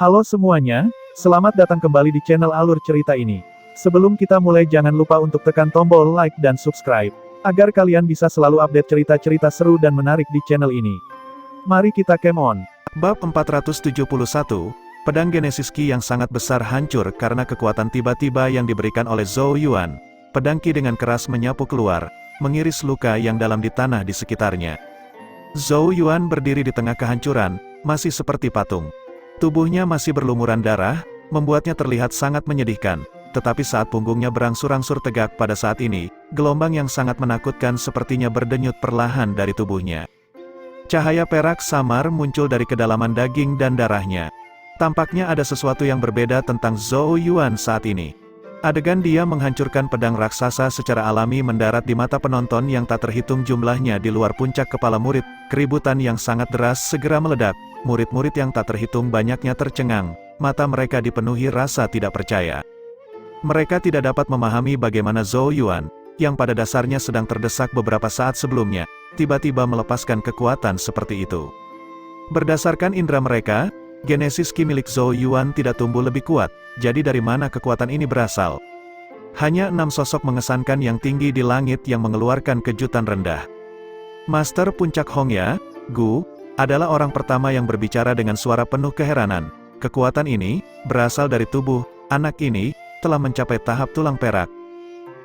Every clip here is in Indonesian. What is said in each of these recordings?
Halo semuanya, selamat datang kembali di channel Alur Cerita ini. Sebelum kita mulai jangan lupa untuk tekan tombol like dan subscribe, agar kalian bisa selalu update cerita-cerita seru dan menarik di channel ini. Mari kita game on. Bab 471, Pedang Genesis Ki yang sangat besar hancur karena kekuatan tiba-tiba yang diberikan oleh Zhou Yuan. Pedang Ki dengan keras menyapu keluar, mengiris luka yang dalam di tanah di sekitarnya. Zhou Yuan berdiri di tengah kehancuran, masih seperti patung. Tubuhnya masih berlumuran darah, membuatnya terlihat sangat menyedihkan. Tetapi saat punggungnya berangsur-angsur tegak pada saat ini, gelombang yang sangat menakutkan sepertinya berdenyut perlahan dari tubuhnya. Cahaya perak samar muncul dari kedalaman daging dan darahnya. Tampaknya ada sesuatu yang berbeda tentang Zhou Yuan saat ini. Adegan dia menghancurkan pedang raksasa secara alami mendarat di mata penonton yang tak terhitung jumlahnya di luar puncak kepala murid. Keributan yang sangat deras segera meledak. Murid-murid yang tak terhitung banyaknya tercengang. Mata mereka dipenuhi rasa tidak percaya. Mereka tidak dapat memahami bagaimana Zhou Yuan, yang pada dasarnya sedang terdesak beberapa saat sebelumnya, tiba-tiba melepaskan kekuatan seperti itu. Berdasarkan indera mereka, Genesis Ki milik Zhou Yuan tidak tumbuh lebih kuat, jadi dari mana kekuatan ini berasal? Hanya 6 sosok mengesankan yang tinggi di langit yang mengeluarkan kejutan rendah. Master Puncak Hongya, Gu, adalah orang pertama yang berbicara dengan suara penuh keheranan. Kekuatan ini, berasal dari tubuh anak ini, telah mencapai tahap tulang perak.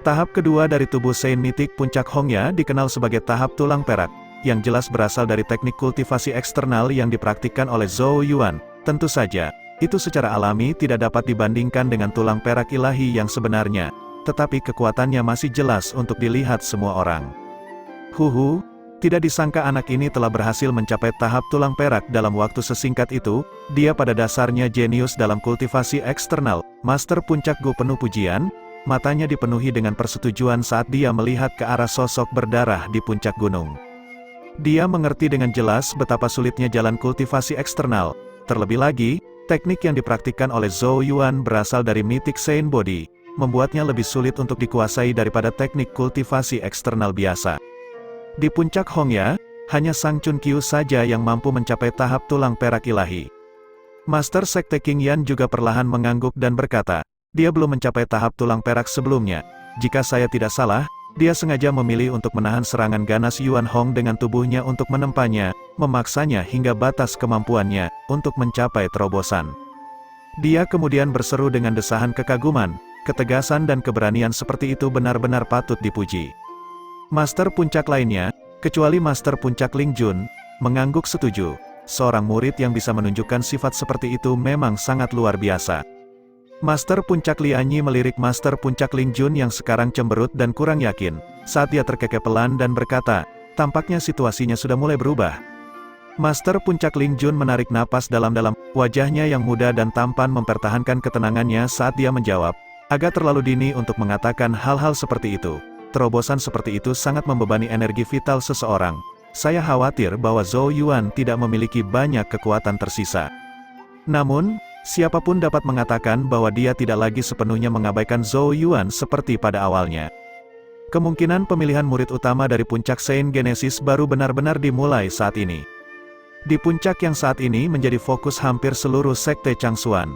Tahap kedua dari tubuh Saint Mitik Puncak Hongya dikenal sebagai tahap tulang perak, yang jelas berasal dari teknik kultivasi eksternal yang dipraktikkan oleh Zhou Yuan. Tentu saja, itu secara alami tidak dapat dibandingkan dengan tulang perak ilahi yang sebenarnya, tetapi kekuatannya masih jelas untuk dilihat semua orang. Tidak disangka anak ini telah berhasil mencapai tahap tulang perak dalam waktu sesingkat itu. Dia pada dasarnya jenius dalam kultivasi eksternal. Master Puncak Gu penuh pujian, matanya dipenuhi dengan persetujuan saat dia melihat ke arah sosok berdarah di puncak gunung. Dia mengerti dengan jelas betapa sulitnya jalan kultivasi eksternal. Terlebih lagi, teknik yang dipraktikkan oleh Zhou Yuan berasal dari Mythic Saint Body, membuatnya lebih sulit untuk dikuasai daripada teknik kultivasi eksternal biasa. Di puncak Hongya, hanya Sang Chun Qiu saja yang mampu mencapai tahap tulang perak ilahi. Master Sekte King Yan juga perlahan mengangguk dan berkata, dia belum mencapai tahap tulang perak sebelumnya. Jika saya tidak salah, dia sengaja memilih untuk menahan serangan ganas Yuan Hong dengan tubuhnya untuk menempanya, memaksanya hingga batas kemampuannya, untuk mencapai terobosan. Dia kemudian berseru dengan desahan kekaguman, ketegasan dan keberanian seperti itu benar-benar patut dipuji. Master Puncak lainnya, kecuali Master Puncak Ling Jun, mengangguk setuju. Seorang murid yang bisa menunjukkan sifat seperti itu memang sangat luar biasa. Master Puncak Lianyi melirik Master Puncak Ling Jun yang sekarang cemberut dan kurang yakin, saat dia terkekepelan dan berkata, tampaknya situasinya sudah mulai berubah. Master Puncak Ling Jun menarik napas dalam-dalam, wajahnya yang muda dan tampan mempertahankan ketenangannya saat dia menjawab, agak terlalu dini untuk mengatakan hal-hal seperti itu. Terobosan seperti itu sangat membebani energi vital seseorang. Saya khawatir bahwa Zhou Yuan tidak memiliki banyak kekuatan tersisa. Namun, siapapun dapat mengatakan bahwa dia tidak lagi sepenuhnya mengabaikan Zhou Yuan seperti pada awalnya. Kemungkinan pemilihan murid utama dari puncak Saint Genesis baru benar-benar dimulai saat ini. Di puncak yang saat ini menjadi fokus hampir seluruh sekte Changsuan.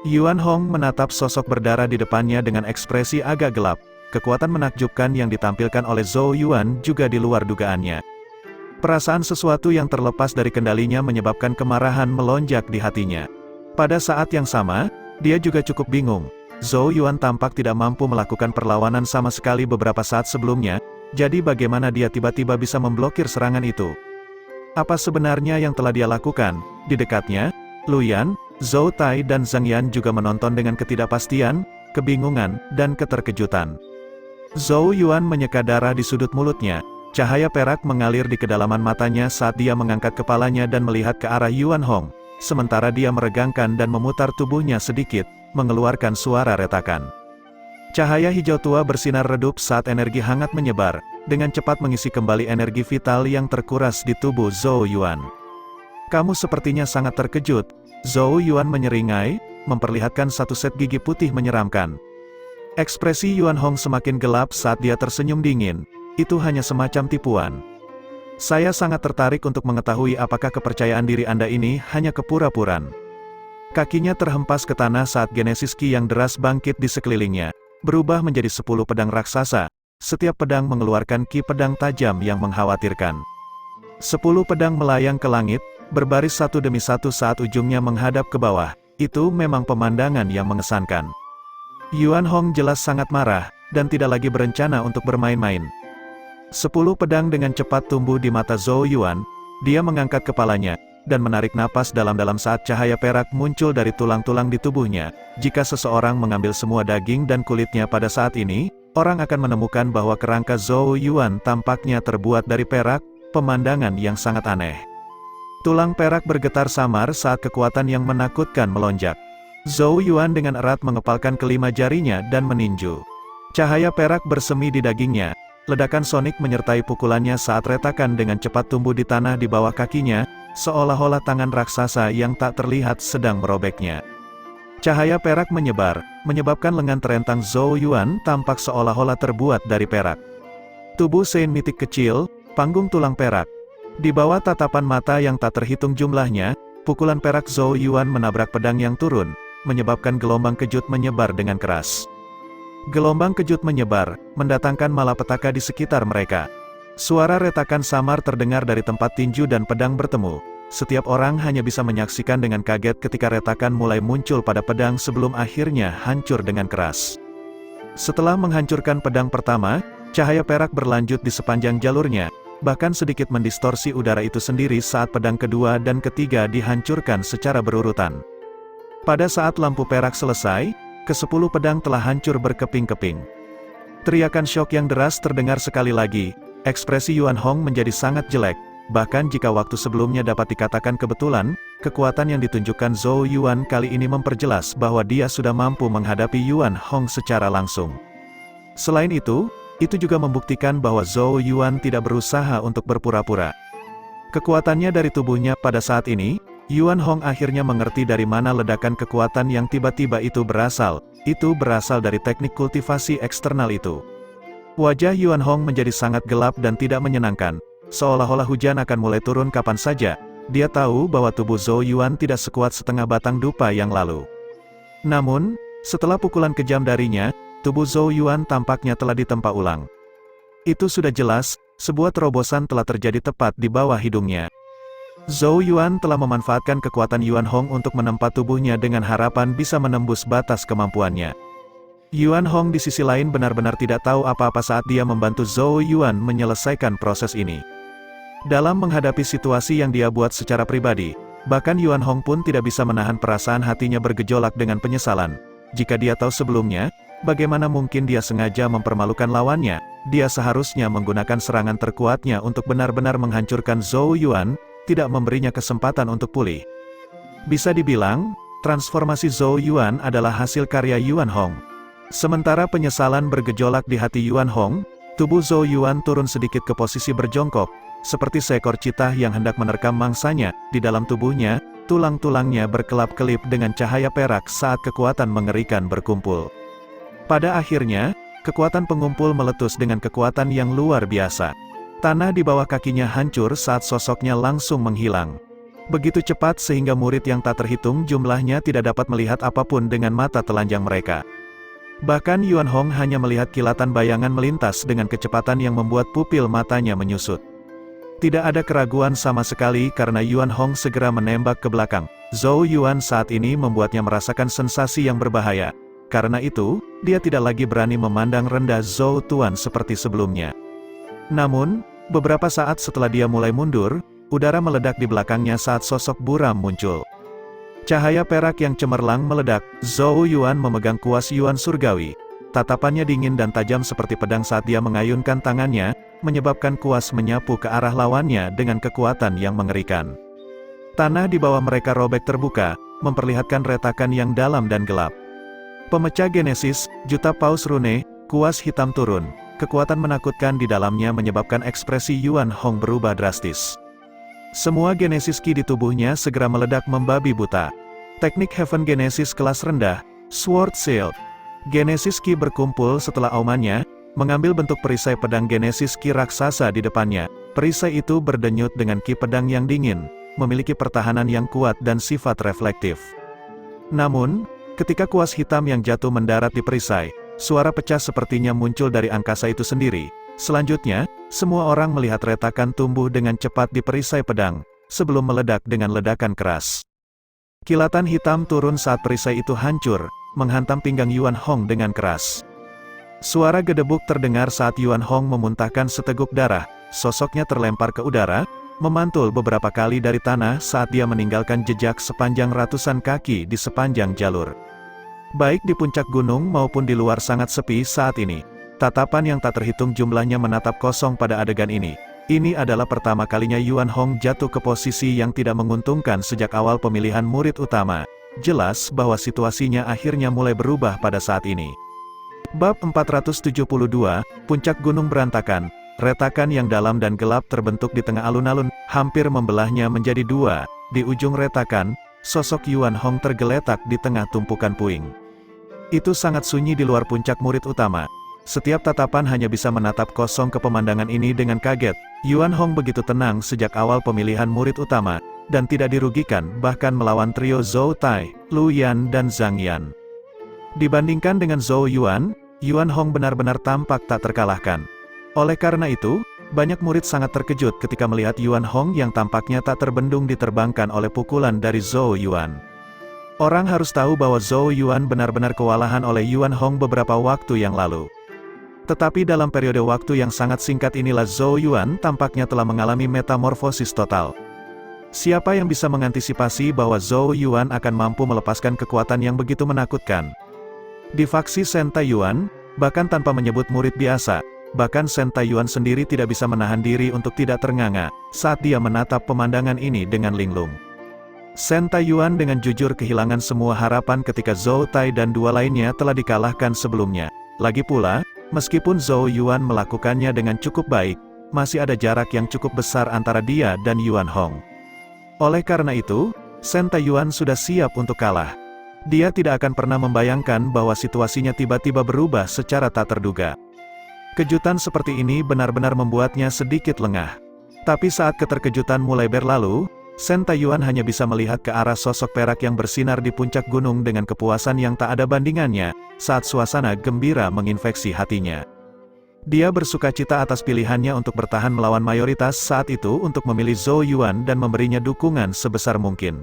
Yuan Hong menatap sosok berdarah di depannya dengan ekspresi agak gelap. Kekuatan menakjubkan yang ditampilkan oleh Zhou Yuan juga di luar dugaannya. Perasaan sesuatu yang terlepas dari kendalinya menyebabkan kemarahan melonjak di hatinya. Pada saat yang sama, dia juga cukup bingung. Zhou Yuan tampak tidak mampu melakukan perlawanan sama sekali beberapa saat sebelumnya, jadi bagaimana dia tiba-tiba bisa memblokir serangan itu? Apa sebenarnya yang telah dia lakukan? Di dekatnya, Luyan, Zhou Tai dan Zhang Yan juga menonton dengan ketidakpastian, kebingungan, dan keterkejutan. Zhou Yuan menyeka darah di sudut mulutnya. Cahaya perak mengalir di kedalaman matanya saat dia mengangkat kepalanya dan melihat ke arah Yuan Hong. Sementara dia meregangkan dan memutar tubuhnya sedikit, mengeluarkan suara retakan. Cahaya hijau tua bersinar redup saat energi hangat menyebar, dengan cepat mengisi kembali energi vital yang terkuras di tubuh Zhou Yuan. Kamu sepertinya sangat terkejut. Zhou Yuan menyeringai, memperlihatkan satu set gigi putih menyeramkan. Ekspresi Yuan Hong semakin gelap saat dia tersenyum dingin. Itu hanya semacam tipuan. Saya sangat tertarik untuk mengetahui apakah kepercayaan diri Anda ini hanya kepura-puraan. Kakinya terhempas ke tanah saat Genesis Ki yang deras bangkit di sekelilingnya, berubah menjadi 10 pedang raksasa. Setiap pedang mengeluarkan ki pedang tajam yang mengkhawatirkan. 10 pedang melayang ke langit, berbaris satu demi satu saat ujungnya menghadap ke bawah. Itu memang pemandangan yang mengesankan. Yuan Hong jelas sangat marah, dan tidak lagi berencana untuk bermain-main. 10 pedang dengan cepat tumbuh di mata Zhou Yuan. Dia mengangkat kepalanya, dan menarik napas dalam-dalam saat cahaya perak muncul dari tulang-tulang di tubuhnya. Jika seseorang mengambil semua daging dan kulitnya pada saat ini, orang akan menemukan bahwa kerangka Zhou Yuan tampaknya terbuat dari perak, pemandangan yang sangat aneh. Tulang perak bergetar samar saat kekuatan yang menakutkan melonjak. Zhou Yuan dengan erat mengepalkan kelima jarinya dan meninju. Cahaya perak bersemi di dagingnya. Ledakan sonik menyertai pukulannya saat retakan dengan cepat tumbuh di tanah di bawah kakinya, seolah-olah tangan raksasa yang tak terlihat sedang merobeknya. Cahaya perak menyebar, menyebabkan lengan terentang Zhou Yuan tampak seolah-olah terbuat dari perak. Tubuh Saint Mythic kecil, panggung tulang perak. Di bawah tatapan mata yang tak terhitung jumlahnya, pukulan perak Zhou Yuan menabrak pedang yang turun, menyebabkan gelombang kejut menyebar dengan keras. Gelombang kejut menyebar, mendatangkan malapetaka di sekitar mereka. Suara retakan samar terdengar dari tempat tinju dan pedang bertemu. Setiap orang hanya bisa menyaksikan dengan kaget ketika retakan mulai muncul pada pedang sebelum akhirnya hancur dengan keras. Setelah menghancurkan pedang pertama, cahaya perak berlanjut di sepanjang jalurnya, bahkan sedikit mendistorsi udara itu sendiri saat pedang kedua dan ketiga dihancurkan secara berurutan. Pada saat lampu perak selesai, ke-10 pedang telah hancur berkeping-keping. Teriakan syok yang deras terdengar sekali lagi, ekspresi Yuan Hong menjadi sangat jelek, bahkan jika waktu sebelumnya dapat dikatakan kebetulan, kekuatan yang ditunjukkan Zhou Yuan kali ini memperjelas bahwa dia sudah mampu menghadapi Yuan Hong secara langsung. Selain itu juga membuktikan bahwa Zhou Yuan tidak berusaha untuk berpura-pura. Kekuatannya dari tubuhnya pada saat ini, Yuan Hong akhirnya mengerti dari mana ledakan kekuatan yang tiba-tiba itu berasal dari teknik kultivasi eksternal itu. Wajah Yuan Hong menjadi sangat gelap dan tidak menyenangkan, seolah-olah hujan akan mulai turun kapan saja. Dia tahu bahwa tubuh Zhou Yuan tidak sekuat setengah batang dupa yang lalu. Namun, setelah pukulan kejam darinya, tubuh Zhou Yuan tampaknya telah ditempa ulang. Itu sudah jelas, sebuah terobosan telah terjadi tepat di bawah hidungnya. Zhou Yuan telah memanfaatkan kekuatan Yuan Hong untuk menempa tubuhnya dengan harapan bisa menembus batas kemampuannya. Yuan Hong di sisi lain benar-benar tidak tahu apa-apa saat dia membantu Zhou Yuan menyelesaikan proses ini. Dalam menghadapi situasi yang dia buat secara pribadi, bahkan Yuan Hong pun tidak bisa menahan perasaan hatinya bergejolak dengan penyesalan. Jika dia tahu sebelumnya, bagaimana mungkin dia sengaja mempermalukan lawannya, dia seharusnya menggunakan serangan terkuatnya untuk benar-benar menghancurkan Zhou Yuan, tidak memberinya kesempatan untuk pulih. Bisa dibilang, transformasi Zhou Yuan adalah hasil karya Yuan Hong. Sementara penyesalan bergejolak di hati Yuan Hong, tubuh Zhou Yuan turun sedikit ke posisi berjongkok, seperti seekor citah yang hendak menerkam mangsanya. Di dalam tubuhnya, tulang-tulangnya berkelap-kelip dengan cahaya perak saat kekuatan mengerikan berkumpul. Pada akhirnya, kekuatan pengumpul meletus dengan kekuatan yang luar biasa. Tanah di bawah kakinya hancur saat sosoknya langsung menghilang. Begitu cepat sehingga murid yang tak terhitung jumlahnya tidak dapat melihat apapun dengan mata telanjang mereka. Bahkan Yuan Hong hanya melihat kilatan bayangan melintas dengan kecepatan yang membuat pupil matanya menyusut. Tidak ada keraguan sama sekali karena Yuan Hong segera menembak ke belakang. Zhou Yuan saat ini membuatnya merasakan sensasi yang berbahaya. Karena itu, dia tidak lagi berani memandang rendah Zhou Tuan seperti sebelumnya. Namun, beberapa saat setelah dia mulai mundur, udara meledak di belakangnya saat sosok buram muncul. Cahaya perak yang cemerlang meledak, Zhou Yuan memegang kuas Yuan surgawi. Tatapannya dingin dan tajam seperti pedang saat dia mengayunkan tangannya, menyebabkan kuas menyapu ke arah lawannya dengan kekuatan yang mengerikan. Tanah di bawah mereka robek terbuka, memperlihatkan retakan yang dalam dan gelap. Pemecah Genesis, Juta Paus Rune, kuas hitam turun. Kekuatan menakutkan di dalamnya menyebabkan ekspresi Yuan Hong berubah drastis. Semua Genesis Ki di tubuhnya segera meledak membabi buta. Teknik Heaven Genesis kelas rendah, Sword Shield. Genesis Ki berkumpul setelah aumannya, mengambil bentuk perisai pedang Genesis Ki raksasa di depannya. Perisai itu berdenyut dengan ki pedang yang dingin, memiliki pertahanan yang kuat dan sifat reflektif. Namun, ketika kuas hitam yang jatuh mendarat di perisai, suara pecah sepertinya muncul dari angkasa itu sendiri. Selanjutnya, semua orang melihat retakan tumbuh dengan cepat di perisai pedang, sebelum meledak dengan ledakan keras. Kilatan hitam turun saat perisai itu hancur, menghantam pinggang Yuan Hong dengan keras. Suara gedebuk terdengar saat Yuan Hong memuntahkan seteguk darah, sosoknya terlempar ke udara, memantul beberapa kali dari tanah saat dia meninggalkan jejak sepanjang ratusan kaki di sepanjang jalur. Baik di puncak gunung maupun di luar sangat sepi saat ini. Tatapan yang tak terhitung jumlahnya menatap kosong pada adegan ini. Ini adalah pertama kalinya Yuan Hong jatuh ke posisi yang tidak menguntungkan sejak awal pemilihan murid utama. Jelas bahwa situasinya akhirnya mulai berubah pada saat ini. Bab 472, Puncak Gunung Berantakan. Retakan yang dalam dan gelap terbentuk di tengah alun-alun, hampir membelahnya menjadi dua. Di ujung retakan, sosok Yuan Hong tergeletak di tengah tumpukan puing. Itu sangat sunyi di luar puncak murid utama. Setiap tatapan hanya bisa menatap kosong ke pemandangan ini dengan kaget. Yuan Hong begitu tenang sejak awal pemilihan murid utama, dan tidak dirugikan bahkan melawan trio Zhou Tai, Lu Yan dan Zhang Yan. Dibandingkan dengan Zhou Yuan, Yuan Hong benar-benar tampak tak terkalahkan. Oleh karena itu, banyak murid sangat terkejut ketika melihat Yuan Hong yang tampaknya tak terbendung diterbangkan oleh pukulan dari Zhou Yuan. Orang harus tahu bahwa Zhou Yuan benar-benar kewalahan oleh Yuan Hong beberapa waktu yang lalu. Tetapi dalam periode waktu yang sangat singkat inilah Zhou Yuan tampaknya telah mengalami metamorfosis total. Siapa yang bisa mengantisipasi bahwa Zhou Yuan akan mampu melepaskan kekuatan yang begitu menakutkan? Di faksi Shen Taiyuan, bahkan tanpa menyebut murid biasa, bahkan Shen Taiyuan sendiri tidak bisa menahan diri untuk tidak ternganga, saat dia menatap pemandangan ini dengan linglung. Shen Taiyuan dengan jujur kehilangan semua harapan ketika Zhou Tai dan dua lainnya telah dikalahkan sebelumnya. Lagi pula, meskipun Zhou Yuan melakukannya dengan cukup baik, masih ada jarak yang cukup besar antara dia dan Yuan Hong. Oleh karena itu, Shen Taiyuan sudah siap untuk kalah. Dia tidak akan pernah membayangkan bahwa situasinya tiba-tiba berubah secara tak terduga. Kejutan seperti ini benar-benar membuatnya sedikit lengah. Tapi saat keterkejutan mulai berlalu, Shen Taiyuan hanya bisa melihat ke arah sosok perak yang bersinar di puncak gunung dengan kepuasan yang tak ada bandingannya, saat suasana gembira menginfeksi hatinya. Dia bersukacita atas pilihannya untuk bertahan melawan mayoritas saat itu untuk memilih Zhou Yuan dan memberinya dukungan sebesar mungkin.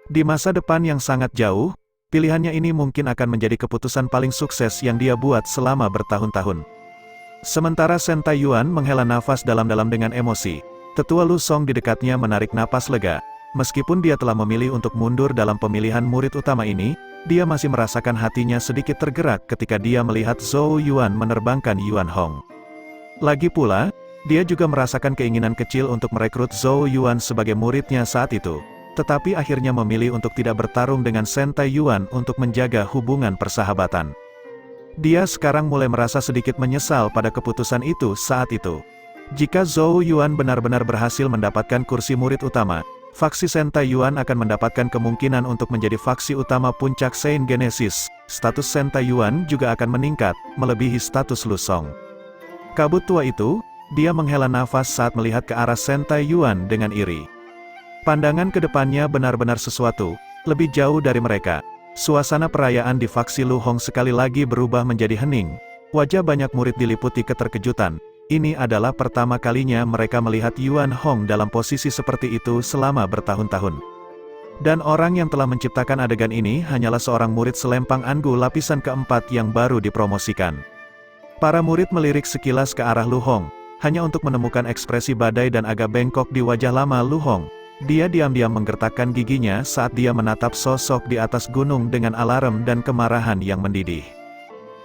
Di masa depan yang sangat jauh, pilihannya ini mungkin akan menjadi keputusan paling sukses yang dia buat selama bertahun-tahun. Sementara Shen Taiyuan menghela nafas dalam-dalam dengan emosi, Tetua Lu Song di dekatnya menarik napas lega. Meskipun dia telah memilih untuk mundur dalam pemilihan murid utama ini, dia masih merasakan hatinya sedikit tergerak ketika dia melihat Zhou Yuan menerbangkan Yuan Hong. Lagi pula, dia juga merasakan keinginan kecil untuk merekrut Zhou Yuan sebagai muridnya saat itu, tetapi akhirnya memilih untuk tidak bertarung dengan Shen Taiyuan untuk menjaga hubungan persahabatan. Dia sekarang mulai merasa sedikit menyesal pada keputusan itu saat itu. Jika Zhou Yuan benar-benar berhasil mendapatkan kursi murid utama, faksi Shen Taiyuan akan mendapatkan kemungkinan untuk menjadi faksi utama puncak Saint Genesis. Status Shen Taiyuan juga akan meningkat, melebihi status Lu Song. Kabut tua itu, dia menghela nafas saat melihat ke arah Shen Taiyuan dengan iri. Pandangan ke depannya benar-benar sesuatu, lebih jauh dari mereka. Suasana perayaan di faksi Lu Hong sekali lagi berubah menjadi hening. Wajah banyak murid diliputi keterkejutan. Ini adalah pertama kalinya mereka melihat Yuan Hong dalam posisi seperti itu selama bertahun-tahun. Dan orang yang telah menciptakan adegan ini hanyalah seorang murid selempang Angu lapisan keempat yang baru dipromosikan. Para murid melirik sekilas ke arah Lu Hong, hanya untuk menemukan ekspresi badai dan agak bengkok di wajah lama Lu Hong. Dia diam-diam menggertakkan giginya saat dia menatap sosok di atas gunung dengan alarm dan kemarahan yang mendidih.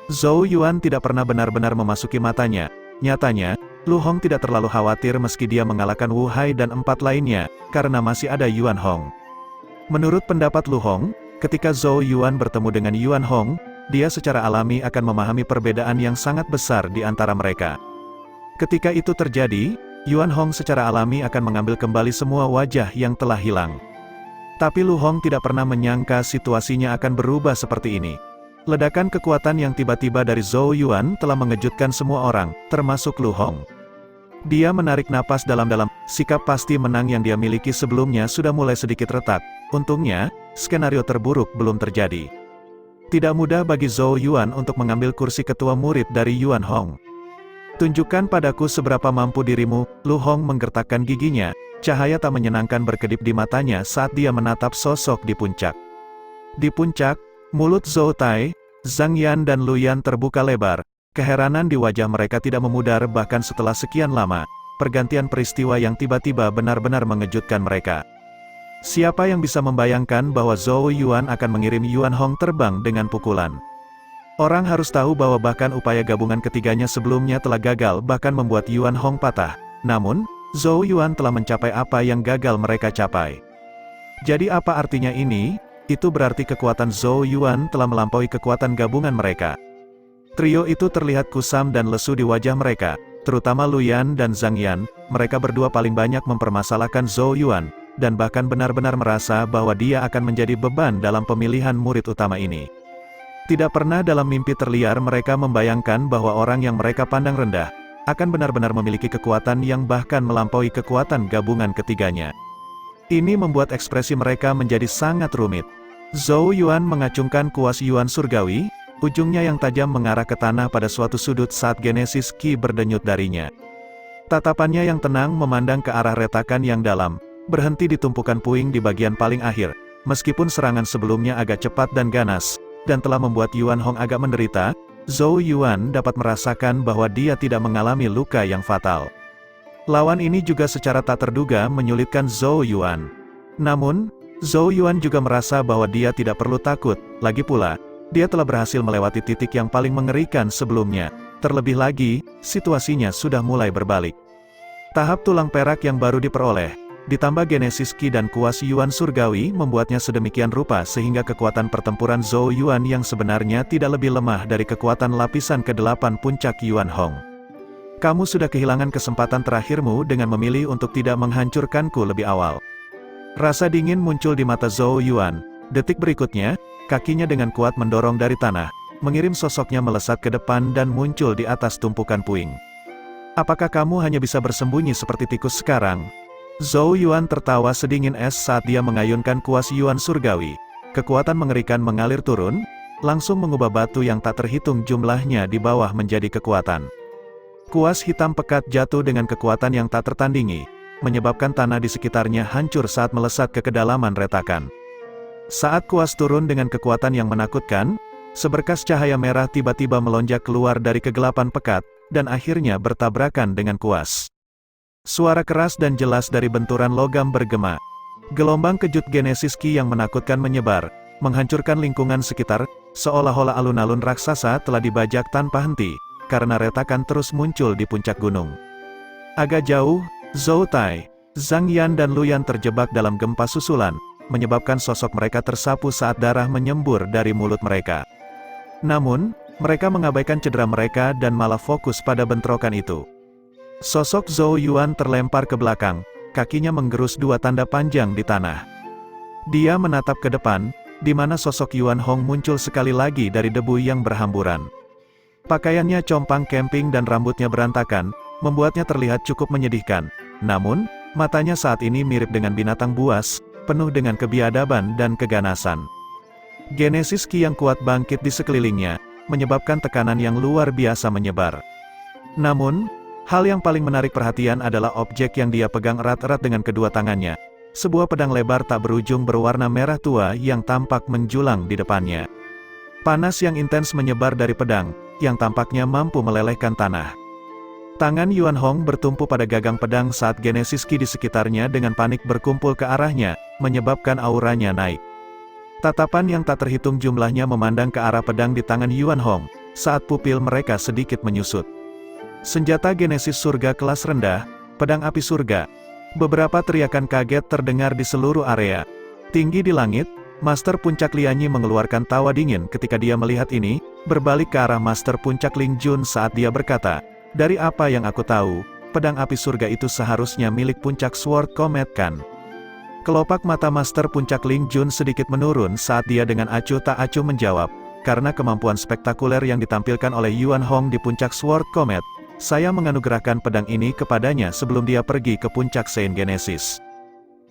Zhou Yuan tidak pernah benar-benar memasuki matanya. Nyatanya, Lu Hong tidak terlalu khawatir meski dia mengalahkan Wu Hai dan 4 lainnya, karena masih ada Yuan Hong. Menurut pendapat Lu Hong, ketika Zhou Yuan bertemu dengan Yuan Hong, dia secara alami akan memahami perbedaan yang sangat besar di antara mereka. Ketika itu terjadi, Yuan Hong secara alami akan mengambil kembali semua wajah yang telah hilang. Tapi Lu Hong tidak pernah menyangka situasinya akan berubah seperti ini. Ledakan kekuatan yang tiba-tiba dari Zhou Yuan telah mengejutkan semua orang, termasuk Lu Hong. Dia menarik napas dalam-dalam, sikap pasti menang yang dia miliki sebelumnya sudah mulai sedikit retak. Untungnya, skenario terburuk belum terjadi. Tidak mudah bagi Zhou Yuan untuk mengambil kursi ketua murid dari Yuan Hong. Tunjukkan padaku seberapa mampu dirimu, Lu Hong menggertakkan giginya, cahaya tak menyenangkan berkedip di matanya saat dia menatap sosok di puncak. Di puncak, mulut Zhou Tai, Zhang Yan dan Lu Yan terbuka lebar, keheranan di wajah mereka tidak memudar bahkan setelah sekian lama, pergantian peristiwa yang tiba-tiba benar-benar mengejutkan mereka. Siapa yang bisa membayangkan bahwa Zhou Yuan akan mengirim Yuan Hong terbang dengan pukulan? Orang harus tahu bahwa bahkan upaya gabungan ketiganya sebelumnya telah gagal bahkan membuat Yuan Hong patah. Namun, Zhou Yuan telah mencapai apa yang gagal mereka capai. Jadi apa artinya ini? Itu berarti kekuatan Zhou Yuan telah melampaui kekuatan gabungan mereka. Trio itu terlihat kusam dan lesu di wajah mereka, terutama Lu Yan dan Zhang Yan. Mereka berdua paling banyak mempermasalahkan Zhou Yuan, dan bahkan benar-benar merasa bahwa dia akan menjadi beban dalam pemilihan murid utama ini. Tidak pernah dalam mimpi terliar mereka membayangkan bahwa orang yang mereka pandang rendah, akan benar-benar memiliki kekuatan yang bahkan melampaui kekuatan gabungan ketiganya. Ini membuat ekspresi mereka menjadi sangat rumit. Zhou Yuan mengacungkan kuas Yuan surgawi, ujungnya yang tajam mengarah ke tanah pada suatu sudut saat Genesis Ki berdenyut darinya. Tatapannya yang tenang memandang ke arah retakan yang dalam, berhenti di tumpukan puing di bagian paling akhir. Meskipun serangan sebelumnya agak cepat dan ganas, dan telah membuat Yuan Hong agak menderita, Zhou Yuan dapat merasakan bahwa dia tidak mengalami luka yang fatal. Lawan ini juga secara tak terduga menyulitkan Zhou Yuan. Namun, Zhou Yuan juga merasa bahwa dia tidak perlu takut, lagi pula, dia telah berhasil melewati titik yang paling mengerikan sebelumnya. Terlebih lagi, situasinya sudah mulai berbalik. Tahap tulang perak yang baru diperoleh, ditambah Genesis Ki dan kuas Yuan surgawi membuatnya sedemikian rupa sehingga kekuatan pertempuran Zhou Yuan yang sebenarnya tidak lebih lemah dari kekuatan lapisan ke-8 puncak Yuan Hong. Kamu sudah kehilangan kesempatan terakhirmu dengan memilih untuk tidak menghancurkanku lebih awal. Rasa dingin muncul di mata Zhou Yuan. Detik berikutnya, kakinya dengan kuat mendorong dari tanah, mengirim sosoknya melesat ke depan dan muncul di atas tumpukan puing. Apakah kamu hanya bisa bersembunyi seperti tikus sekarang? Zhou Yuan tertawa sedingin es saat dia mengayunkan kuas Yuan surgawi. Kekuatan mengerikan mengalir turun, langsung mengubah batu yang tak terhitung jumlahnya di bawah menjadi kekuatan. Kuas hitam pekat jatuh dengan kekuatan yang tak tertandingi, menyebabkan tanah di sekitarnya hancur saat melesat ke kedalaman retakan. Saat kuas turun dengan kekuatan yang menakutkan, seberkas cahaya merah tiba-tiba melonjak keluar dari kegelapan pekat, dan akhirnya bertabrakan dengan kuas. Suara keras dan jelas dari benturan logam bergema. Gelombang kejut Genesis Ki yang menakutkan menyebar, menghancurkan lingkungan sekitar, seolah-olah alun-alun raksasa telah dibajak tanpa henti, karena retakan terus muncul di puncak gunung. Agak jauh, Zhou Tai, Zhang Yan dan Lu Yan terjebak dalam gempa susulan, menyebabkan sosok mereka tersapu saat darah menyembur dari mulut mereka. Namun, mereka mengabaikan cedera mereka dan malah fokus pada bentrokan itu. Sosok Zhou Yuan terlempar ke belakang, kakinya menggerus dua tanda panjang di tanah. Dia menatap ke depan, di mana sosok Yuan Hong muncul sekali lagi dari debu yang berhamburan. Pakaiannya compang camping dan rambutnya berantakan, membuatnya terlihat cukup menyedihkan. Namun, matanya saat ini mirip dengan binatang buas, penuh dengan kebiadaban dan keganasan. Genesis Ki yang kuat bangkit di sekelilingnya, menyebabkan tekanan yang luar biasa menyebar. Namun, hal yang paling menarik perhatian adalah objek yang dia pegang erat-erat dengan kedua tangannya. Sebuah pedang lebar tak berujung berwarna merah tua yang tampak menjulang di depannya. Panas yang intens menyebar dari pedang, yang tampaknya mampu melelehkan tanah. Tangan Yuan Hong bertumpu pada gagang pedang saat Genesis Ki di sekitarnya dengan panik berkumpul ke arahnya, menyebabkan auranya naik. Tatapan yang tak terhitung jumlahnya memandang ke arah pedang di tangan Yuan Hong, saat pupil mereka sedikit menyusut. Senjata Genesis surga kelas rendah, pedang api surga. Beberapa teriakan kaget terdengar di seluruh area. Tinggi di langit, Master Puncak Lianyi mengeluarkan tawa dingin ketika dia melihat ini, berbalik ke arah Master Puncak Ling Jun saat dia berkata, "Dari apa yang aku tahu, pedang api surga itu seharusnya milik Puncak Sword Comet kan?" Kelopak mata Master Puncak Ling Jun sedikit menurun saat dia dengan acuh tak acuh menjawab, "Karena kemampuan spektakuler yang ditampilkan oleh Yuan Hong di Puncak Sword Comet, saya menganugerahkan pedang ini kepadanya sebelum dia pergi ke Puncak Saint Genesis."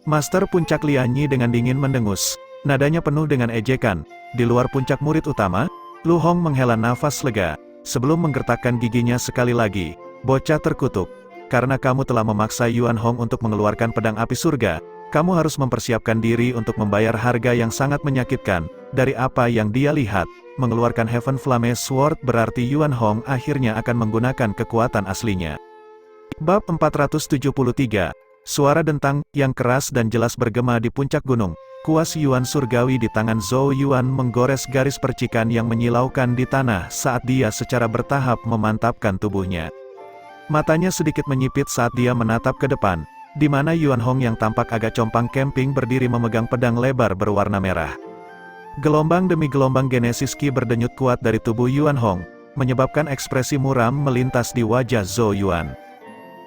Master Puncak Lianyi dengan dingin mendengus. Nadanya penuh dengan ejekan. Di luar puncak murid utama, Lu Hong menghela nafas lega, sebelum menggertakkan giginya sekali lagi. Bocah terkutuk. Karena kamu telah memaksa Yuan Hong untuk mengeluarkan pedang api surga, kamu harus mempersiapkan diri untuk membayar harga yang sangat menyakitkan. Dari apa yang dia lihat, mengeluarkan Heaven Flame Sword berarti Yuan Hong akhirnya akan menggunakan kekuatan aslinya. Bab 473. Suara dentang yang keras dan jelas bergema di puncak gunung. Kuas Yuan surgawi di tangan Zhou Yuan menggores garis percikan yang menyilaukan di tanah saat dia secara bertahap memantapkan tubuhnya. Matanya sedikit menyipit saat dia menatap ke depan, di mana Yuan Hong yang tampak agak compang camping berdiri memegang pedang lebar berwarna merah. Gelombang demi gelombang Genesis Ki berdenyut kuat dari tubuh Yuan Hong, menyebabkan ekspresi muram melintas di wajah Zhou Yuan.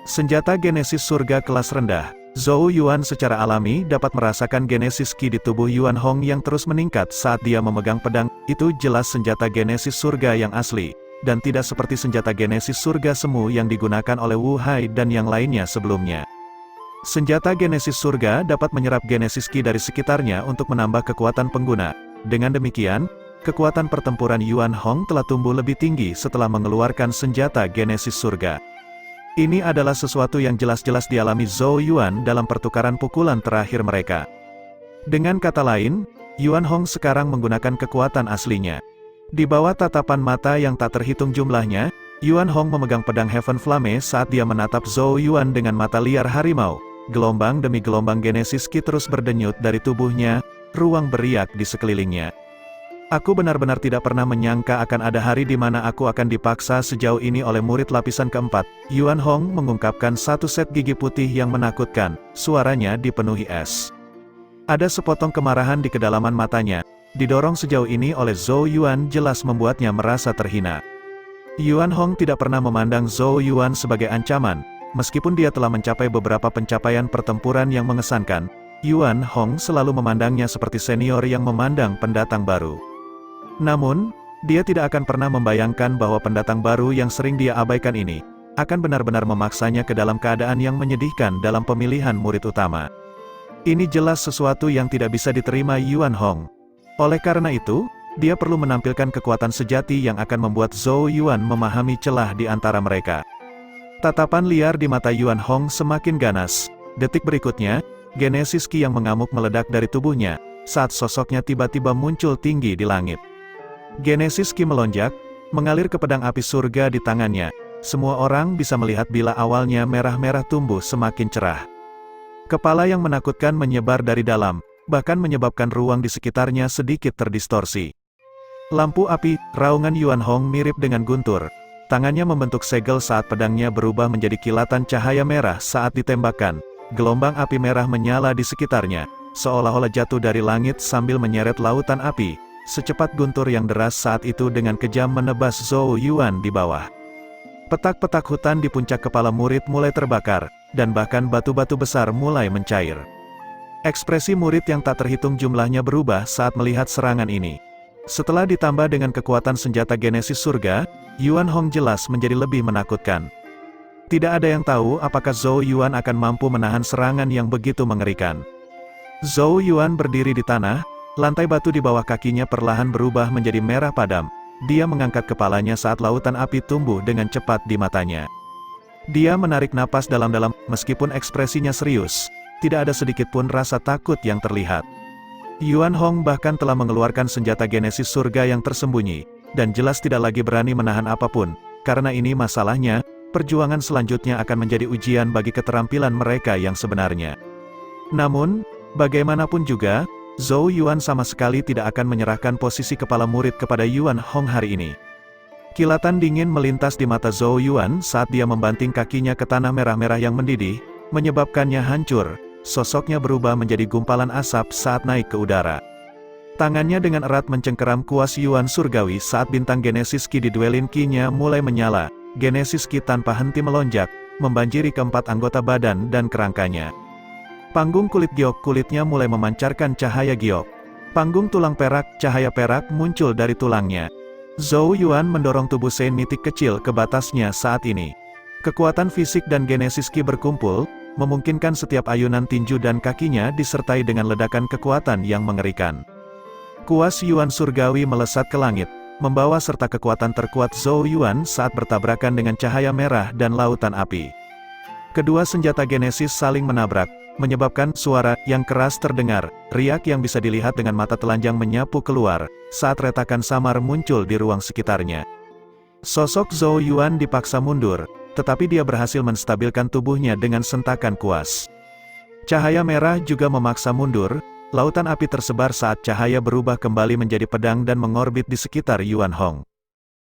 Senjata Genesis surga kelas rendah. Zhou Yuan secara alami dapat merasakan Genesis Ki di tubuh Yuan Hong yang terus meningkat saat dia memegang pedang. Itu jelas senjata Genesis surga yang asli, dan tidak seperti senjata Genesis surga semu yang digunakan oleh Wu Hai dan yang lainnya sebelumnya. Senjata Genesis surga dapat menyerap Genesis Ki dari sekitarnya untuk menambah kekuatan pengguna. Dengan demikian, kekuatan pertempuran Yuan Hong telah tumbuh lebih tinggi setelah mengeluarkan senjata Genesis surga. Ini adalah sesuatu yang jelas-jelas dialami Zhou Yuan dalam pertukaran pukulan terakhir mereka. Dengan kata lain, Yuan Hong sekarang menggunakan kekuatan aslinya. Di bawah tatapan mata yang tak terhitung jumlahnya, Yuan Hong memegang pedang Heaven Flame saat dia menatap Zhou Yuan dengan mata liar harimau. Gelombang demi gelombang Genesis Ki terus berdenyut dari tubuhnya, ruang beriak di sekelilingnya. Aku benar-benar tidak pernah menyangka akan ada hari di mana aku akan dipaksa sejauh ini oleh murid lapisan keempat. Yuan Hong mengungkapkan satu set gigi putih yang menakutkan, suaranya dipenuhi es. Ada sepotong kemarahan di kedalaman matanya, didorong sejauh ini oleh Zhou Yuan jelas membuatnya merasa terhina. Yuan Hong tidak pernah memandang Zhou Yuan sebagai ancaman, meskipun dia telah mencapai beberapa pencapaian pertempuran yang mengesankan. Yuan Hong selalu memandangnya seperti senior yang memandang pendatang baru. Namun, dia tidak akan pernah membayangkan bahwa pendatang baru yang sering dia abaikan ini, akan benar-benar memaksanya ke dalam keadaan yang menyedihkan dalam pemilihan murid utama. Ini jelas sesuatu yang tidak bisa diterima Yuan Hong. Oleh karena itu, dia perlu menampilkan kekuatan sejati yang akan membuat Zhou Yuan memahami celah di antara mereka. Tatapan liar di mata Yuan Hong semakin ganas. Detik berikutnya, Genesis Ki yang mengamuk meledak dari tubuhnya, saat sosoknya tiba-tiba muncul tinggi di langit. Genesis Ki melonjak, mengalir ke pedang api surga di tangannya. Semua orang bisa melihat bila awalnya merah-merah tumbuh semakin cerah. Kepala yang menakutkan menyebar dari dalam, bahkan menyebabkan ruang di sekitarnya sedikit terdistorsi. Lampu api, raungan Yuan Hong mirip dengan guntur. Tangannya membentuk segel saat pedangnya berubah menjadi kilatan cahaya merah saat ditembakkan. Gelombang api merah menyala di sekitarnya, seolah-olah jatuh dari langit sambil menyeret lautan api. Secepat guntur yang deras saat itu dengan kejam menebas Zhou Yuan di bawah. Petak-petak hutan di puncak kepala murid mulai terbakar, dan bahkan batu-batu besar mulai mencair. Ekspresi murid yang tak terhitung jumlahnya berubah saat melihat serangan ini. Setelah ditambah dengan kekuatan senjata Genesis surga, Yuan Hong jelas menjadi lebih menakutkan. Tidak ada yang tahu apakah Zhou Yuan akan mampu menahan serangan yang begitu mengerikan. Zhou Yuan berdiri di tanah. Lantai batu di bawah kakinya perlahan berubah menjadi merah padam. Dia mengangkat kepalanya saat lautan api tumbuh dengan cepat di matanya. Dia menarik napas dalam-dalam, meskipun ekspresinya serius. Tidak ada sedikit pun rasa takut yang terlihat. Yuan Hong bahkan telah mengeluarkan senjata Genesis surga yang tersembunyi, dan jelas tidak lagi berani menahan apapun. Karena ini masalahnya, perjuangan selanjutnya akan menjadi ujian bagi keterampilan mereka yang sebenarnya. Namun, bagaimanapun juga, Zhou Yuan sama sekali tidak akan menyerahkan posisi kepala murid kepada Yuan Hong hari ini. Kilatan dingin melintas di mata Zhou Yuan saat dia membanting kakinya ke tanah merah-merah yang mendidih, menyebabkannya hancur. Sosoknya berubah menjadi gumpalan asap saat naik ke udara. Tangannya dengan erat mencengkeram kuas Yuan surgawi saat bintang Genesis Ki di duelin Ki-nya mulai menyala. Genesis Ki tanpa henti melonjak, membanjiri keempat anggota badan dan kerangkanya. Panggung kulit giok kulitnya mulai memancarkan cahaya giok. Panggung tulang perak, cahaya perak muncul dari tulangnya. Zhou Yuan mendorong tubuh Saint Mythic kecil ke batasnya saat ini. Kekuatan fisik dan Genesis Ki berkumpul, memungkinkan setiap ayunan tinju dan kakinya disertai dengan ledakan kekuatan yang mengerikan. Kuas Yuan surgawi melesat ke langit, membawa serta kekuatan terkuat Zhou Yuan saat bertabrakan dengan cahaya merah dan lautan api. Kedua senjata Genesis saling menabrak, menyebabkan suara yang keras terdengar, riak yang bisa dilihat dengan mata telanjang menyapu keluar, saat retakan samar muncul di ruang sekitarnya. Sosok Zhou Yuan dipaksa mundur, tetapi dia berhasil menstabilkan tubuhnya dengan sentakan kuas. Cahaya merah juga memaksa mundur, lautan api tersebar saat cahaya berubah kembali menjadi pedang dan mengorbit di sekitar Yuan Hong.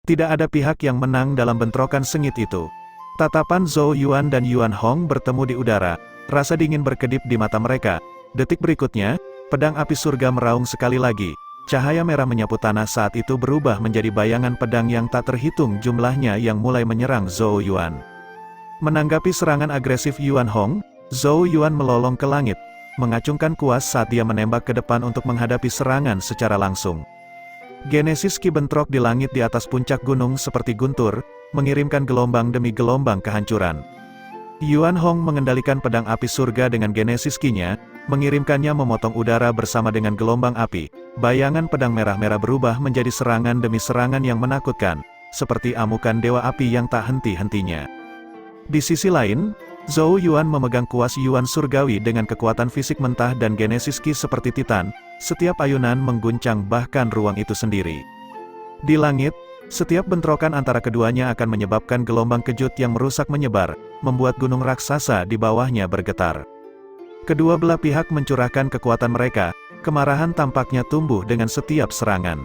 Tidak ada pihak yang menang dalam bentrokan sengit itu. Tatapan Zhou Yuan dan Yuan Hong bertemu di udara, rasa dingin berkedip di mata mereka. Detik berikutnya, pedang api surga meraung sekali lagi. Cahaya merah menyapu tanah saat itu berubah menjadi bayangan pedang yang tak terhitung jumlahnya yang mulai menyerang Zhou Yuan. Menanggapi serangan agresif Yuan Hong, Zhou Yuan melolong ke langit, mengacungkan kuas saat dia menembak ke depan untuk menghadapi serangan secara langsung. Genesis Ki bentrok di langit di atas puncak gunung seperti guntur, mengirimkan gelombang demi gelombang kehancuran. Yuan Hong mengendalikan pedang api surga dengan Genesis Ki-nya, mengirimkannya memotong udara bersama dengan gelombang api. Bayangan pedang merah-merah berubah menjadi serangan demi serangan yang menakutkan, seperti amukan dewa api yang tak henti-hentinya. Di sisi lain, Zhou Yuan memegang kuas Yuan surgawi dengan kekuatan fisik mentah dan Genesis Ki seperti Titan, setiap ayunan mengguncang bahkan ruang itu sendiri. Di langit, setiap bentrokan antara keduanya akan menyebabkan gelombang kejut yang merusak menyebar, membuat gunung raksasa di bawahnya bergetar. Kedua belah pihak mencurahkan kekuatan mereka, kemarahan tampaknya tumbuh dengan setiap serangan.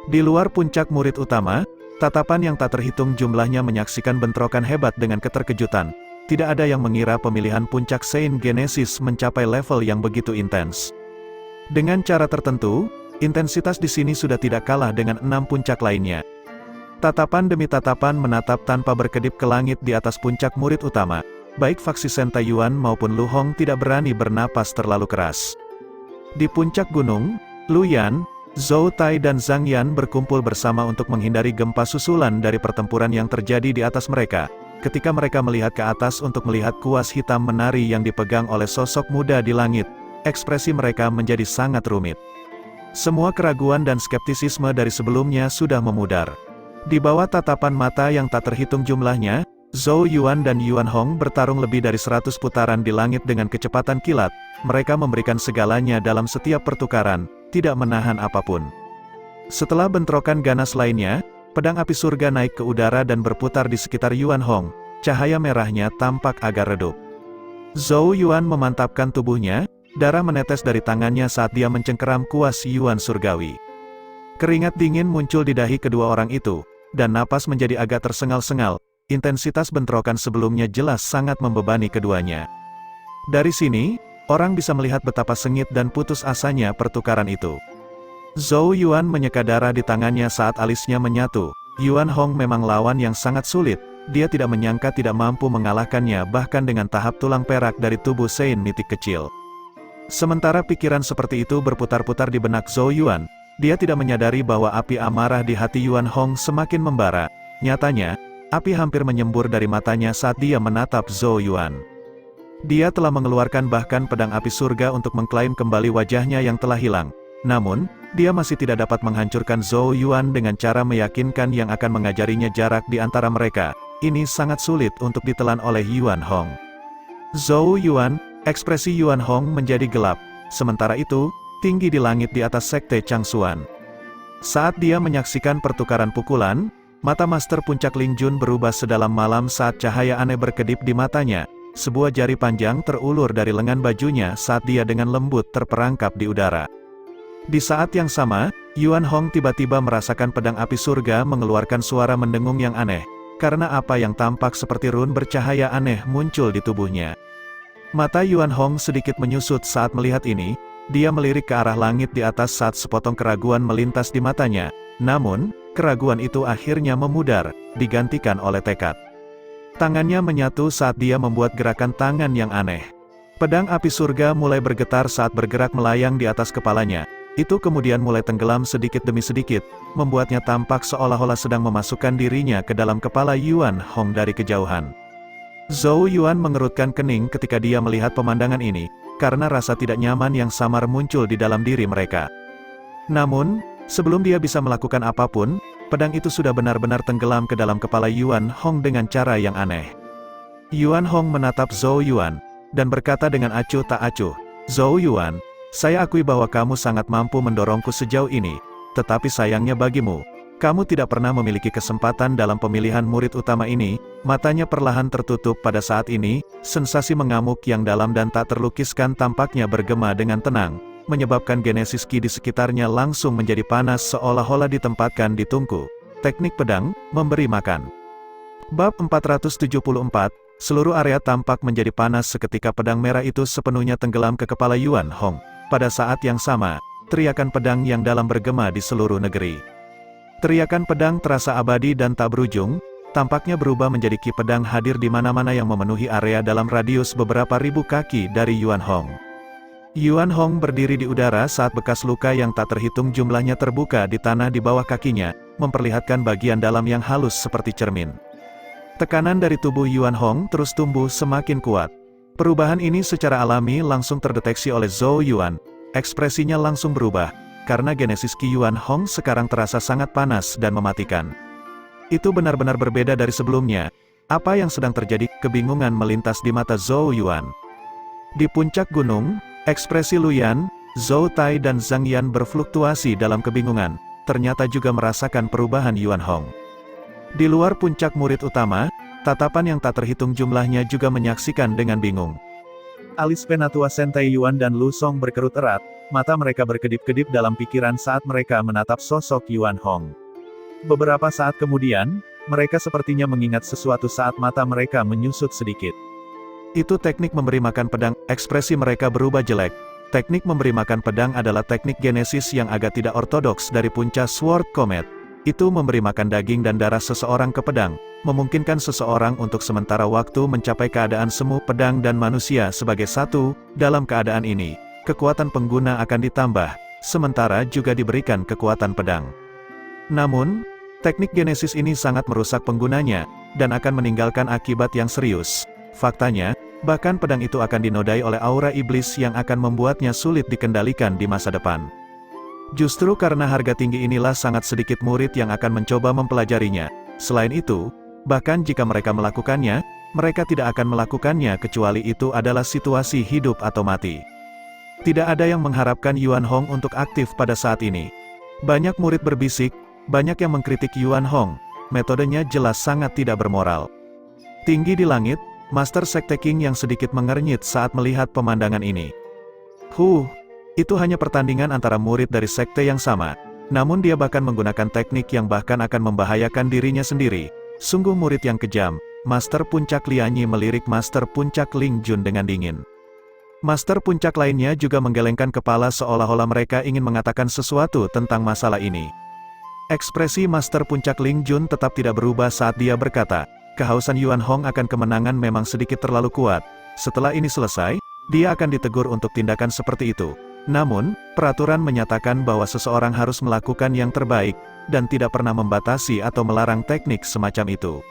Di luar puncak murid utama, tatapan yang tak terhitung jumlahnya menyaksikan bentrokan hebat dengan keterkejutan. Tidak ada yang mengira pemilihan puncak Saint Genesis mencapai level yang begitu intens. Dengan cara tertentu, intensitas di sini sudah tidak kalah dengan 6 puncak lainnya. Tatapan demi tatapan menatap tanpa berkedip ke langit di atas puncak murid utama. Baik faksi Shen Taiyuan maupun Lu Hong tidak berani bernapas terlalu keras. Di puncak gunung, Lu Yan, Zhou Tai dan Zhang Yan berkumpul bersama untuk menghindari gempa susulan dari pertempuran yang terjadi di atas mereka. Ketika mereka melihat ke atas untuk melihat kuas hitam menari yang dipegang oleh sosok muda di langit, ekspresi mereka menjadi sangat rumit. Semua keraguan dan skeptisisme dari sebelumnya sudah memudar. Di bawah tatapan mata yang tak terhitung jumlahnya, Zhou Yuan dan Yuan Hong bertarung lebih dari 100 putaran di langit dengan kecepatan kilat. Mereka memberikan segalanya dalam setiap pertukaran, tidak menahan apapun. Setelah bentrokan ganas lainnya, pedang api surga naik ke udara dan berputar di sekitar Yuan Hong. Cahaya merahnya tampak agak redup. Zhou Yuan memantapkan tubuhnya, darah menetes dari tangannya saat dia mencengkeram kuas Yuan surgawi. Keringat dingin muncul di dahi kedua orang itu, dan napas menjadi agak tersengal-sengal. Intensitas bentrokan sebelumnya jelas sangat membebani keduanya. Dari sini, orang bisa melihat betapa sengit dan putus asanya pertukaran itu. Zhou Yuan menyeka darah di tangannya saat alisnya menyatu. Yuan Hong memang lawan yang sangat sulit, dia tidak menyangka tidak mampu mengalahkannya bahkan dengan tahap tulang perak dari tubuh Saint mitik kecil. Sementara pikiran seperti itu berputar-putar di benak Zhou Yuan, dia tidak menyadari bahwa api amarah di hati Yuan Hong semakin membara. Nyatanya, api hampir menyembur dari matanya saat dia menatap Zhou Yuan. Dia telah mengeluarkan bahkan pedang api surga untuk mengklaim kembali wajahnya yang telah hilang. Namun, dia masih tidak dapat menghancurkan Zhou Yuan dengan cara meyakinkan yang akan mengajarinya jarak di antara mereka. Ini sangat sulit untuk ditelan oleh Yuan Hong. Zhou Yuan, ekspresi Yuan Hong menjadi gelap. Sementara itu, tinggi di langit di atas sekte Changsuan. Saat dia menyaksikan pertukaran pukulan, mata Master Puncak Ling Jun berubah sedalam malam saat cahaya aneh berkedip di matanya. Sebuah jari panjang terulur dari lengan bajunya saat dia dengan lembut terperangkap di udara. Di saat yang sama, Yuan Hong tiba-tiba merasakan pedang api surga mengeluarkan suara mendengung yang aneh, karena apa yang tampak seperti rune bercahaya aneh muncul di tubuhnya. Mata Yuan Hong sedikit menyusut saat melihat ini, dia melirik ke arah langit di atas saat sepotong keraguan melintas di matanya. Namun, keraguan itu akhirnya memudar, digantikan oleh tekad. Tangannya menyatu saat dia membuat gerakan tangan yang aneh. Pedang api surga mulai bergetar saat bergerak melayang di atas kepalanya. Itu kemudian mulai tenggelam sedikit demi sedikit, membuatnya tampak seolah-olah sedang memasukkan dirinya ke dalam kepala Yuan Hong dari kejauhan. Zhou Yuan mengerutkan kening ketika dia melihat pemandangan ini, karena rasa tidak nyaman yang samar muncul di dalam diri mereka. Namun, sebelum dia bisa melakukan apapun, pedang itu sudah benar-benar tenggelam ke dalam kepala Yuan Hong dengan cara yang aneh. Yuan Hong menatap Zhou Yuan, dan berkata dengan acuh tak acuh, "Zhou Yuan, saya akui bahwa kamu sangat mampu mendorongku sejauh ini, tetapi sayangnya bagimu, kamu tidak pernah memiliki kesempatan dalam pemilihan murid utama ini." Matanya perlahan tertutup pada saat ini, sensasi mengamuk yang dalam dan tak terlukiskan tampaknya bergema dengan tenang, menyebabkan Genesis Ki di sekitarnya langsung menjadi panas seolah-olah ditempatkan di tungku. Teknik pedang, memberi makan. Bab 474, seluruh area tampak menjadi panas seketika pedang merah itu sepenuhnya tenggelam ke kepala Yuan Hong. Pada saat yang sama, teriakan pedang yang dalam bergema di seluruh negeri. Teriakan pedang terasa abadi dan tak berujung, tampaknya berubah menjadi ki pedang hadir di mana-mana yang memenuhi area dalam radius beberapa ribu kaki dari Yuan Hong. Yuan Hong berdiri di udara saat bekas luka yang tak terhitung jumlahnya terbuka di tanah di bawah kakinya, memperlihatkan bagian dalam yang halus seperti cermin. Tekanan dari tubuh Yuan Hong terus tumbuh semakin kuat. Perubahan ini secara alami langsung terdeteksi oleh Zhou Yuan. Ekspresinya langsung berubah, karena Genesis Ki Yuan Hong sekarang terasa sangat panas dan mematikan. Itu benar-benar berbeda dari sebelumnya. Apa yang sedang terjadi? Kebingungan melintas di mata Zhou Yuan. Di puncak gunung, ekspresi Luyan, Zhou Tai dan Zhang Yan berfluktuasi dalam kebingungan, ternyata juga merasakan perubahan Yuan Hong. Di luar puncak murid utama, tatapan yang tak terhitung jumlahnya juga menyaksikan dengan bingung. Alis penatua Sentai Yuan dan Lu Song berkerut erat, mata mereka berkedip-kedip dalam pikiran saat mereka menatap sosok Yuan Hong. Beberapa saat kemudian, mereka sepertinya mengingat sesuatu saat mata mereka menyusut sedikit. Itu teknik memberi makan pedang, ekspresi mereka berubah jelek. Teknik memberi makan pedang adalah teknik Genesis yang agak tidak ortodoks dari puncak Sword Comet. Itu memberi makan daging dan darah seseorang ke pedang, memungkinkan seseorang untuk sementara waktu mencapai keadaan semu pedang dan manusia sebagai satu. Dalam keadaan ini, kekuatan pengguna akan ditambah, sementara juga diberikan kekuatan pedang. Namun, teknik Genesis ini sangat merusak penggunanya, dan akan meninggalkan akibat yang serius. Faktanya, bahkan pedang itu akan dinodai oleh aura iblis yang akan membuatnya sulit dikendalikan di masa depan. Justru karena harga tinggi inilah sangat sedikit murid yang akan mencoba mempelajarinya. Selain itu, bahkan jika mereka melakukannya, mereka tidak akan melakukannya kecuali itu adalah situasi hidup atau mati. Tidak ada yang mengharapkan Yuan Hong untuk aktif pada saat ini. Banyak murid berbisik, banyak yang mengkritik Yuan Hong, metodenya jelas sangat tidak bermoral. Tinggi di langit, Master Sekte King yang sedikit mengernyit saat melihat pemandangan ini. Itu hanya pertandingan antara murid dari sekte yang sama, namun dia bahkan menggunakan teknik yang bahkan akan membahayakan dirinya sendiri. Sungguh murid yang kejam. Master Puncak Lianyi melirik Master Puncak Ling Jun dengan dingin. Master Puncak lainnya juga menggelengkan kepala seolah-olah mereka ingin mengatakan sesuatu tentang masalah ini. Ekspresi Master Puncak Ling Jun tetap tidak berubah saat dia berkata, kehausan Yuan Hong akan kemenangan memang sedikit terlalu kuat. Setelah ini selesai, dia akan ditegur untuk tindakan seperti itu. Namun, peraturan menyatakan bahwa seseorang harus melakukan yang terbaik, dan tidak pernah membatasi atau melarang teknik semacam itu.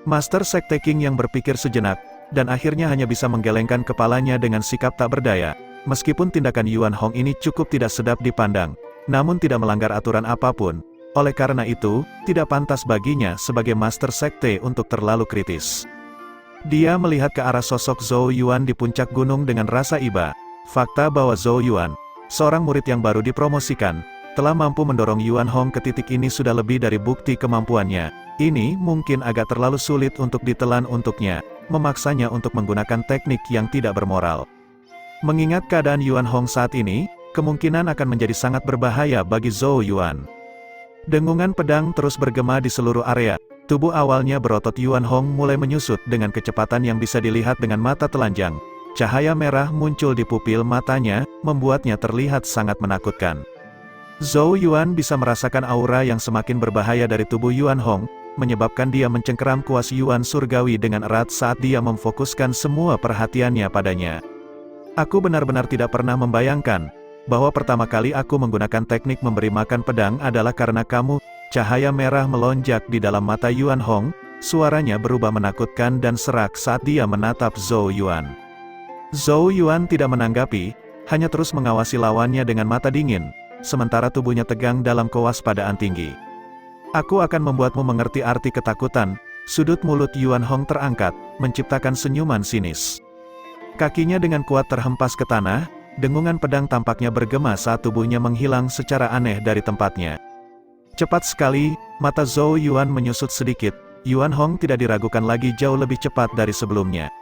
Master Sekte King yang berpikir sejenak, dan akhirnya hanya bisa menggelengkan kepalanya dengan sikap tak berdaya. Meskipun tindakan Yuan Hong ini cukup tidak sedap dipandang, namun tidak melanggar aturan apapun. Oleh karena itu, tidak pantas baginya sebagai Master Sekte untuk terlalu kritis. Dia melihat ke arah sosok Zhou Yuan di puncak gunung dengan rasa iba. Fakta bahwa Zhou Yuan, seorang murid yang baru dipromosikan, telah mampu mendorong Yuan Hong ke titik ini sudah lebih dari bukti kemampuannya. Ini mungkin agak terlalu sulit untuk ditelan untuknya, memaksanya untuk menggunakan teknik yang tidak bermoral. Mengingat keadaan Yuan Hong saat ini, kemungkinan akan menjadi sangat berbahaya bagi Zhou Yuan. Dengungan pedang terus bergema di seluruh area. Tubuh awalnya berotot Yuan Hong mulai menyusut dengan kecepatan yang bisa dilihat dengan mata telanjang. Cahaya merah muncul di pupil matanya, membuatnya terlihat sangat menakutkan. Zhou Yuan bisa merasakan aura yang semakin berbahaya dari tubuh Yuan Hong, menyebabkan dia mencengkeram kuas Yuan surgawi dengan erat saat dia memfokuskan semua perhatiannya padanya. Aku benar-benar tidak pernah membayangkan bahwa pertama kali aku menggunakan teknik memberi makan pedang adalah karena kamu. Cahaya merah melonjak di dalam mata Yuan Hong, suaranya berubah menakutkan dan serak saat dia menatap Zhou Yuan. Zhou Yuan tidak menanggapi, hanya terus mengawasi lawannya dengan mata dingin, sementara tubuhnya tegang dalam kewaspadaan tinggi. Aku akan membuatmu mengerti arti ketakutan. Sudut mulut Yuan Hong terangkat, menciptakan senyuman sinis. Kakinya dengan kuat terhempas ke tanah, dengungan pedang tampaknya bergema saat tubuhnya menghilang secara aneh dari tempatnya. Cepat sekali, mata Zhou Yuan menyusut sedikit. Yuan Hong tidak diragukan lagi jauh lebih cepat dari sebelumnya.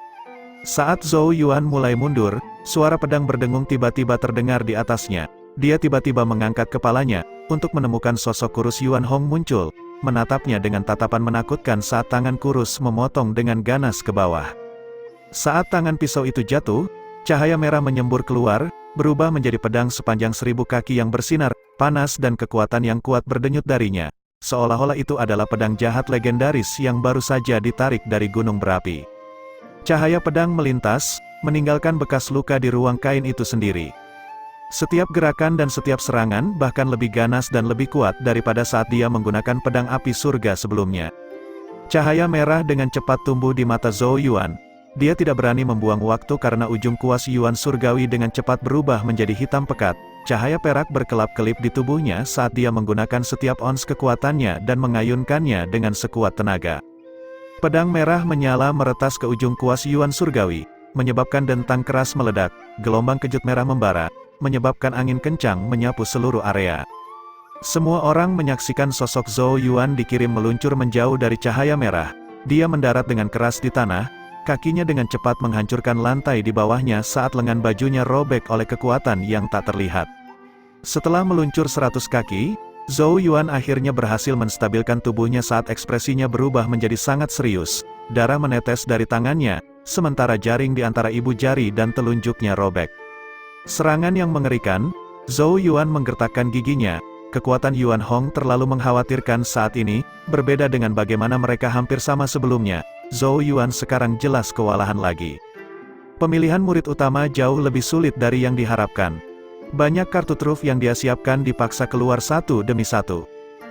Saat Zhou Yuan mulai mundur, suara pedang berdengung tiba-tiba terdengar di atasnya. Dia tiba-tiba mengangkat kepalanya, untuk menemukan sosok kurus Yuan Hong muncul, menatapnya dengan tatapan menakutkan saat tangan kurus memotong dengan ganas ke bawah. Saat tangan pisau itu jatuh, cahaya merah menyembur keluar, berubah menjadi pedang sepanjang 1000 kaki yang bersinar, panas dan kekuatan yang kuat berdenyut darinya. Seolah-olah itu adalah pedang jahat legendaris yang baru saja ditarik dari gunung berapi. Cahaya pedang melintas, meninggalkan bekas luka di ruang kain itu sendiri. Setiap gerakan dan setiap serangan bahkan lebih ganas dan lebih kuat daripada saat dia menggunakan pedang api surga sebelumnya. Cahaya merah dengan cepat tumbuh di mata Zhou Yuan. Dia tidak berani membuang waktu karena ujung kuas Yuan surgawi dengan cepat berubah menjadi hitam pekat. Cahaya perak berkelap-kelip di tubuhnya saat dia menggunakan setiap ons kekuatannya dan mengayunkannya dengan sekuat tenaga. Pedang merah menyala meretas ke ujung kuas Yuan surgawi, menyebabkan dentang keras meledak, gelombang kejut merah membara, menyebabkan angin kencang menyapu seluruh area. Semua orang menyaksikan sosok Zhou Yuan dikirim meluncur menjauh dari cahaya merah. Dia mendarat dengan keras di tanah, kakinya dengan cepat menghancurkan lantai di bawahnya saat lengan bajunya robek oleh kekuatan yang tak terlihat. Setelah meluncur 100 kaki, Zhou Yuan akhirnya berhasil menstabilkan tubuhnya saat ekspresinya berubah menjadi sangat serius. Darah menetes dari tangannya, sementara jaring di antara ibu jari dan telunjuknya robek. Serangan yang mengerikan, Zhou Yuan menggertakkan giginya. Kekuatan Yuan Hong terlalu mengkhawatirkan saat ini, berbeda dengan bagaimana mereka hampir sama sebelumnya. Zhou Yuan sekarang jelas kewalahan lagi. Pemilihan murid utama jauh lebih sulit dari yang diharapkan. Banyak kartu truf yang dia siapkan dipaksa keluar satu demi satu.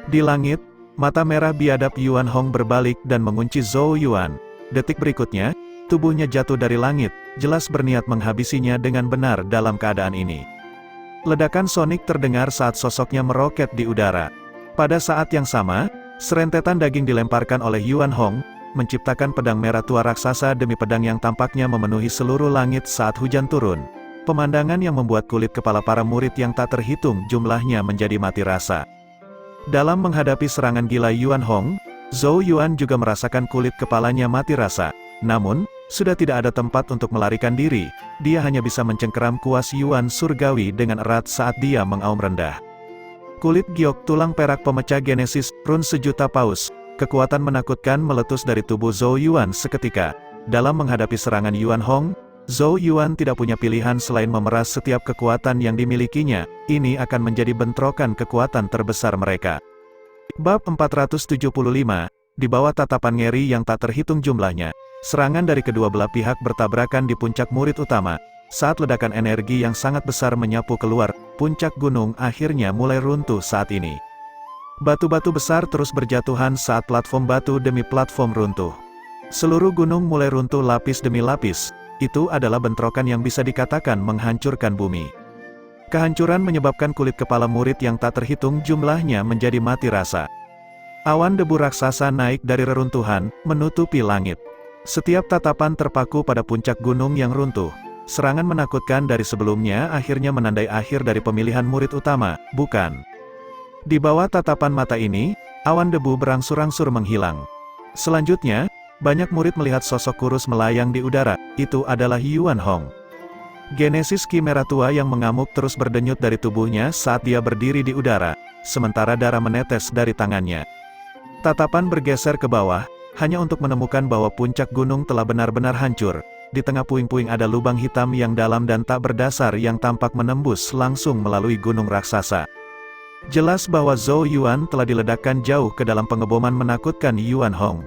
Di langit, mata merah biadab Yuan Hong berbalik dan mengunci Zhou Yuan. Detik berikutnya, tubuhnya jatuh dari langit, jelas berniat menghabisinya dengan benar dalam keadaan ini. Ledakan sonik terdengar saat sosoknya meroket di udara. Pada saat yang sama, serentetan daging dilemparkan oleh Yuan Hong, menciptakan pedang merah tua raksasa demi pedang yang tampaknya memenuhi seluruh langit saat hujan turun. Pemandangan yang membuat kulit kepala para murid yang tak terhitung jumlahnya menjadi mati rasa. Dalam menghadapi serangan gila Yuan Hong, Zhou Yuan juga merasakan kulit kepalanya mati rasa. Namun, sudah tidak ada tempat untuk melarikan diri. Dia hanya bisa mencengkeram kuas Yuan surgawi dengan erat saat dia mengaum rendah. Kulit giok tulang perak pemecah Genesis, run sejuta paus. Kekuatan menakutkan meletus dari tubuh Zhou Yuan seketika. Dalam menghadapi serangan Yuan Hong, Zhou Yuan tidak punya pilihan selain memeras setiap kekuatan yang dimilikinya. Ini akan menjadi bentrokan kekuatan terbesar mereka. Bab 475, di bawah tatapan ngeri yang tak terhitung jumlahnya. Serangan dari kedua belah pihak bertabrakan di puncak murid utama. Saat ledakan energi yang sangat besar menyapu keluar, puncak gunung akhirnya mulai runtuh saat ini. Batu-batu besar terus berjatuhan saat platform batu demi platform runtuh. Seluruh gunung mulai runtuh lapis demi lapis. Itu adalah bentrokan yang bisa dikatakan menghancurkan bumi. Kehancuran menyebabkan kulit kepala murid yang tak terhitung jumlahnya menjadi mati rasa. Awan debu raksasa naik dari reruntuhan, menutupi langit. Setiap tatapan terpaku pada puncak gunung yang runtuh. Serangan menakutkan dari sebelumnya akhirnya menandai akhir dari pemilihan murid utama, bukan? Di bawah tatapan mata ini, awan debu berangsur-angsur menghilang. Selanjutnya, banyak murid melihat sosok kurus melayang di udara. Itu adalah Yuan Hong. Genesis Ki merah tua yang mengamuk terus berdenyut dari tubuhnya saat dia berdiri di udara, sementara darah menetes dari tangannya. Tatapan bergeser ke bawah, hanya untuk menemukan bahwa puncak gunung telah benar-benar hancur. Di tengah puing-puing ada lubang hitam yang dalam dan tak berdasar yang tampak menembus langsung melalui gunung raksasa. Jelas bahwa Zhou Yuan telah diledakkan jauh ke dalam pengeboman menakutkan Yuan Hong.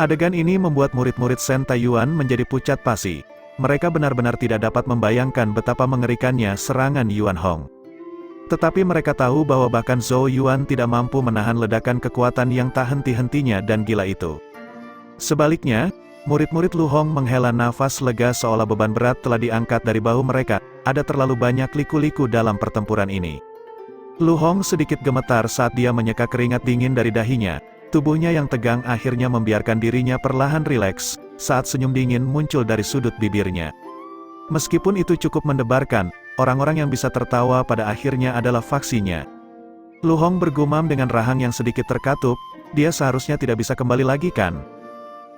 Adegan ini membuat murid-murid Shen Taiyuan menjadi pucat pasi. Mereka benar-benar tidak dapat membayangkan betapa mengerikannya serangan Yuan Hong. Tetapi mereka tahu bahwa bahkan Zhou Yuan tidak mampu menahan ledakan kekuatan yang tak henti-hentinya dan gila itu. Sebaliknya, murid-murid Lu Hong menghela nafas lega seolah beban berat telah diangkat dari bahu mereka. Ada terlalu banyak liku-liku dalam pertempuran ini. Lu Hong sedikit gemetar saat dia menyeka keringat dingin dari dahinya. Tubuhnya yang tegang akhirnya membiarkan dirinya perlahan rileks, saat senyum dingin muncul dari sudut bibirnya. Meskipun itu cukup mendebarkan, orang-orang yang bisa tertawa pada akhirnya adalah faksinya. Lu Hong bergumam dengan rahang yang sedikit terkatup, dia seharusnya tidak bisa kembali lagi kan?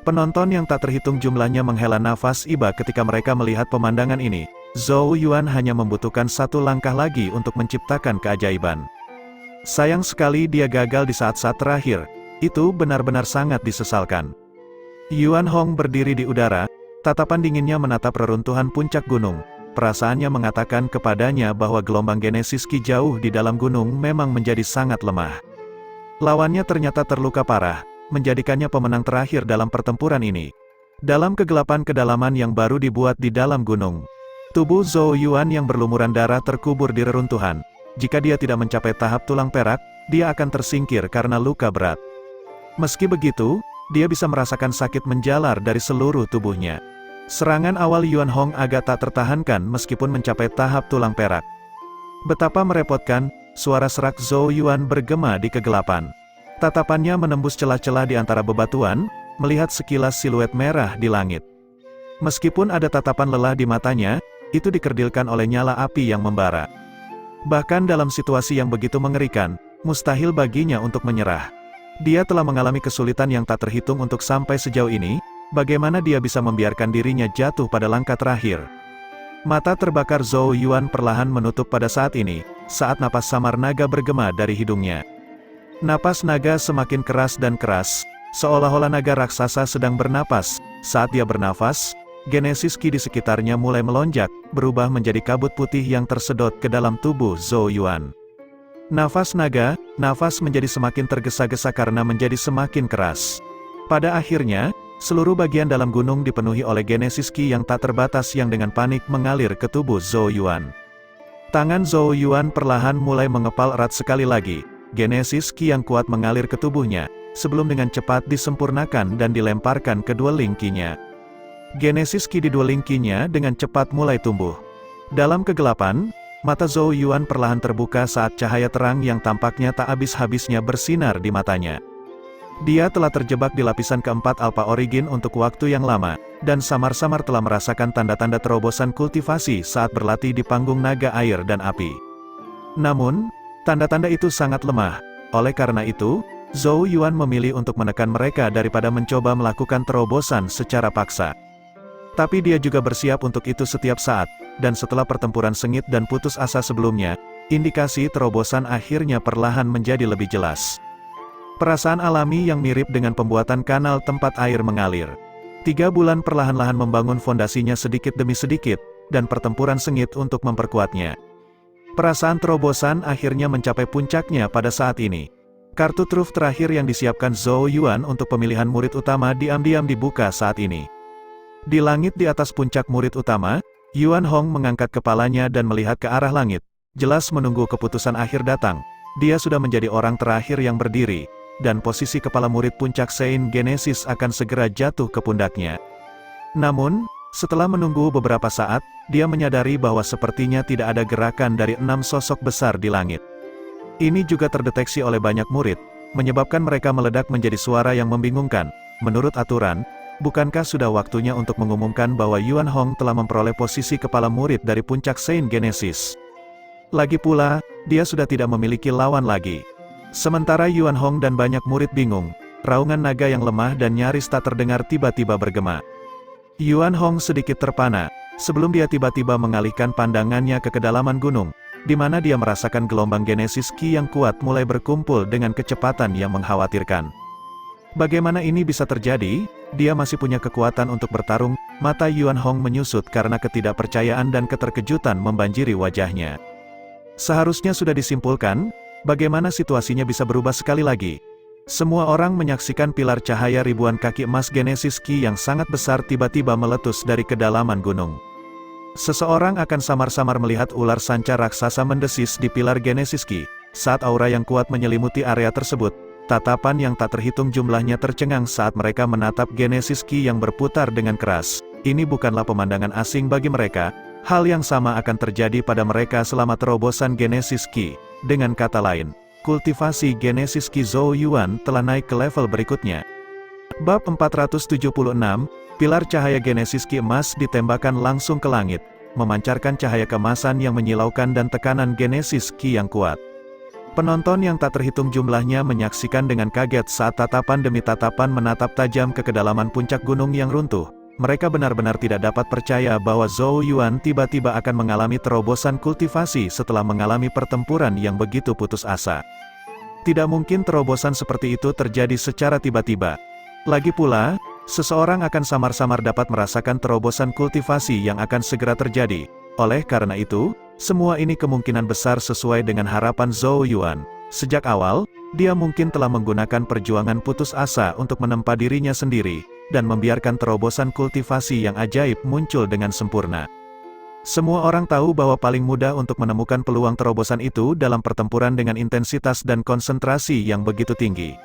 Penonton yang tak terhitung jumlahnya menghela nafas iba ketika mereka melihat pemandangan ini. Zhou Yuan hanya membutuhkan satu langkah lagi untuk menciptakan keajaiban. Sayang sekali dia gagal di saat-saat terakhir, itu benar-benar sangat disesalkan. Yuan Hong berdiri di udara, tatapan dinginnya menatap reruntuhan puncak gunung. Perasaannya mengatakan kepadanya bahwa gelombang Genesis Ki jauh di dalam gunung memang menjadi sangat lemah. Lawannya ternyata terluka parah, menjadikannya pemenang terakhir dalam pertempuran ini. Dalam kegelapan kedalaman yang baru dibuat di dalam gunung, tubuh Zhou Yuan yang berlumuran darah terkubur di reruntuhan. Jika dia tidak mencapai tahap tulang perak, dia akan tersingkir karena luka berat. Meski begitu, dia bisa merasakan sakit menjalar dari seluruh tubuhnya. Serangan awal Yuan Hong agak tak tertahankan meskipun mencapai tahap tulang perak. Betapa merepotkan, suara serak Zhou Yuan bergema di kegelapan. Tatapannya menembus celah-celah di antara bebatuan, melihat sekilas siluet merah di langit. Meskipun ada tatapan lelah di matanya, itu dikerdilkan oleh nyala api yang membara. Bahkan dalam situasi yang begitu mengerikan, mustahil baginya untuk menyerah. Dia telah mengalami kesulitan yang tak terhitung untuk sampai sejauh ini, bagaimana dia bisa membiarkan dirinya jatuh pada langkah terakhir. Mata terbakar Zhou Yuan perlahan menutup pada saat ini, saat napas samar naga bergema dari hidungnya. Napas naga semakin keras dan keras, seolah-olah naga raksasa sedang bernapas. Saat dia bernafas, Genesis Ki di sekitarnya mulai melonjak, berubah menjadi kabut putih yang tersedot ke dalam tubuh Zhou Yuan. Nafas naga, nafas menjadi semakin tergesa-gesa karena menjadi semakin keras. Pada akhirnya, seluruh bagian dalam gunung dipenuhi oleh Genesis Ki yang tak terbatas yang dengan panik mengalir ke tubuh Zhou Yuan. Tangan Zhou Yuan perlahan mulai mengepal erat sekali lagi. Genesis Ki yang kuat mengalir ke tubuhnya, sebelum dengan cepat disempurnakan dan dilemparkan ke dua lingkinya. Genesis Ki di dua lingkinya dengan cepat mulai tumbuh. Dalam kegelapan, mata Zhou Yuan perlahan terbuka saat cahaya terang yang tampaknya tak habis-habisnya bersinar di matanya. Dia telah terjebak di lapisan keempat Alpha Origin untuk waktu yang lama, dan samar-samar telah merasakan tanda-tanda terobosan kultivasi saat berlatih di panggung naga air dan api. Namun, tanda-tanda itu sangat lemah. Oleh karena itu, Zhou Yuan memilih untuk menekan mereka daripada mencoba melakukan terobosan secara paksa. Tapi dia juga bersiap untuk itu setiap saat, dan setelah pertempuran sengit dan putus asa sebelumnya, indikasi terobosan akhirnya perlahan menjadi lebih jelas. Perasaan alami yang mirip dengan pembuatan kanal tempat air mengalir. 3 bulan perlahan-lahan membangun fondasinya sedikit demi sedikit, dan pertempuran sengit untuk memperkuatnya. Perasaan terobosan akhirnya mencapai puncaknya pada saat ini. Kartu truf terakhir yang disiapkan Zhou Yuan untuk pemilihan murid utama diam-diam dibuka saat ini. Di langit di atas puncak murid utama, Yuan Hong mengangkat kepalanya dan melihat ke arah langit, jelas menunggu keputusan akhir datang. Dia sudah menjadi orang terakhir yang berdiri, dan posisi kepala murid puncak Saint Genesis akan segera jatuh ke pundaknya. Namun, setelah menunggu beberapa saat, dia menyadari bahwa sepertinya tidak ada gerakan dari 6 sosok besar di langit. Ini juga terdeteksi oleh banyak murid, menyebabkan mereka meledak menjadi suara yang membingungkan. Menurut aturan, bukankah sudah waktunya untuk mengumumkan bahwa Yuan Hong telah memperoleh posisi kepala murid dari puncak Saint Genesis? Lagi pula, dia sudah tidak memiliki lawan lagi. Sementara Yuan Hong dan banyak murid bingung, raungan naga yang lemah dan nyaris tak terdengar tiba-tiba bergema. Yuan Hong sedikit terpana, sebelum dia tiba-tiba mengalihkan pandangannya ke kedalaman gunung, di mana dia merasakan gelombang Genesis Ki yang kuat mulai berkumpul dengan kecepatan yang mengkhawatirkan. Bagaimana ini bisa terjadi? Dia masih punya kekuatan untuk bertarung. Mata Yuan Hong menyusut karena ketidakpercayaan dan keterkejutan membanjiri wajahnya. Seharusnya sudah disimpulkan, bagaimana situasinya bisa berubah sekali lagi. Semua orang menyaksikan pilar cahaya ribuan kaki emas Genesis Ki yang sangat besar tiba-tiba meletus dari kedalaman gunung. Seseorang akan samar-samar melihat ular sanca raksasa mendesis di pilar Genesis Ki. Saat aura yang kuat menyelimuti area tersebut, tatapan yang tak terhitung jumlahnya tercengang saat mereka menatap Genesis Key yang berputar dengan keras. Ini bukanlah pemandangan asing bagi mereka, hal yang sama akan terjadi pada mereka selama terobosan Genesis Key. Dengan kata lain, kultivasi Genesis Key Zhou Yuan telah naik ke level berikutnya. Bab 476, pilar cahaya Genesis Key emas ditembakkan langsung ke langit, memancarkan cahaya keemasan yang menyilaukan dan tekanan Genesis Key yang kuat. Penonton yang tak terhitung jumlahnya menyaksikan dengan kaget saat tatapan demi tatapan menatap tajam ke kedalaman puncak gunung yang runtuh. Mereka benar-benar tidak dapat percaya bahwa Zhou Yuan tiba-tiba akan mengalami terobosan kultivasi setelah mengalami pertempuran yang begitu putus asa. Tidak mungkin terobosan seperti itu terjadi secara tiba-tiba. Lagi pula, seseorang akan samar-samar dapat merasakan terobosan kultivasi yang akan segera terjadi. Oleh karena itu, semua ini kemungkinan besar sesuai dengan harapan Zhou Yuan. Sejak awal, dia mungkin telah menggunakan perjuangan putus asa untuk menempa dirinya sendiri, dan membiarkan terobosan kultivasi yang ajaib muncul dengan sempurna. Semua orang tahu bahwa paling mudah untuk menemukan peluang terobosan itu dalam pertempuran dengan intensitas dan konsentrasi yang begitu tinggi.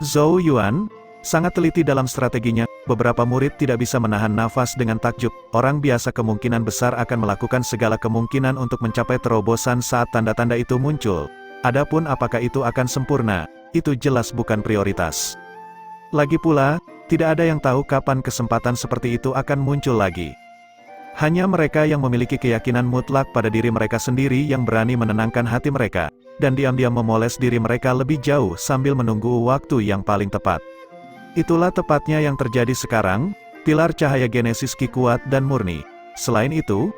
Zhou Yuan sangat teliti dalam strateginya. Beberapa murid tidak bisa menahan nafas dengan takjub. Orang biasa kemungkinan besar akan melakukan segala kemungkinan untuk mencapai terobosan saat tanda-tanda itu muncul. Adapun apakah itu akan sempurna, itu jelas bukan prioritas. Lagi pula, tidak ada yang tahu kapan kesempatan seperti itu akan muncul lagi. Hanya mereka yang memiliki keyakinan mutlak pada diri mereka sendiri yang berani menenangkan hati mereka, dan diam-diam memoles diri mereka lebih jauh sambil menunggu waktu yang paling tepat. Itulah tepatnya yang terjadi sekarang, pilar cahaya Genesis Key kuat dan murni. Selain itu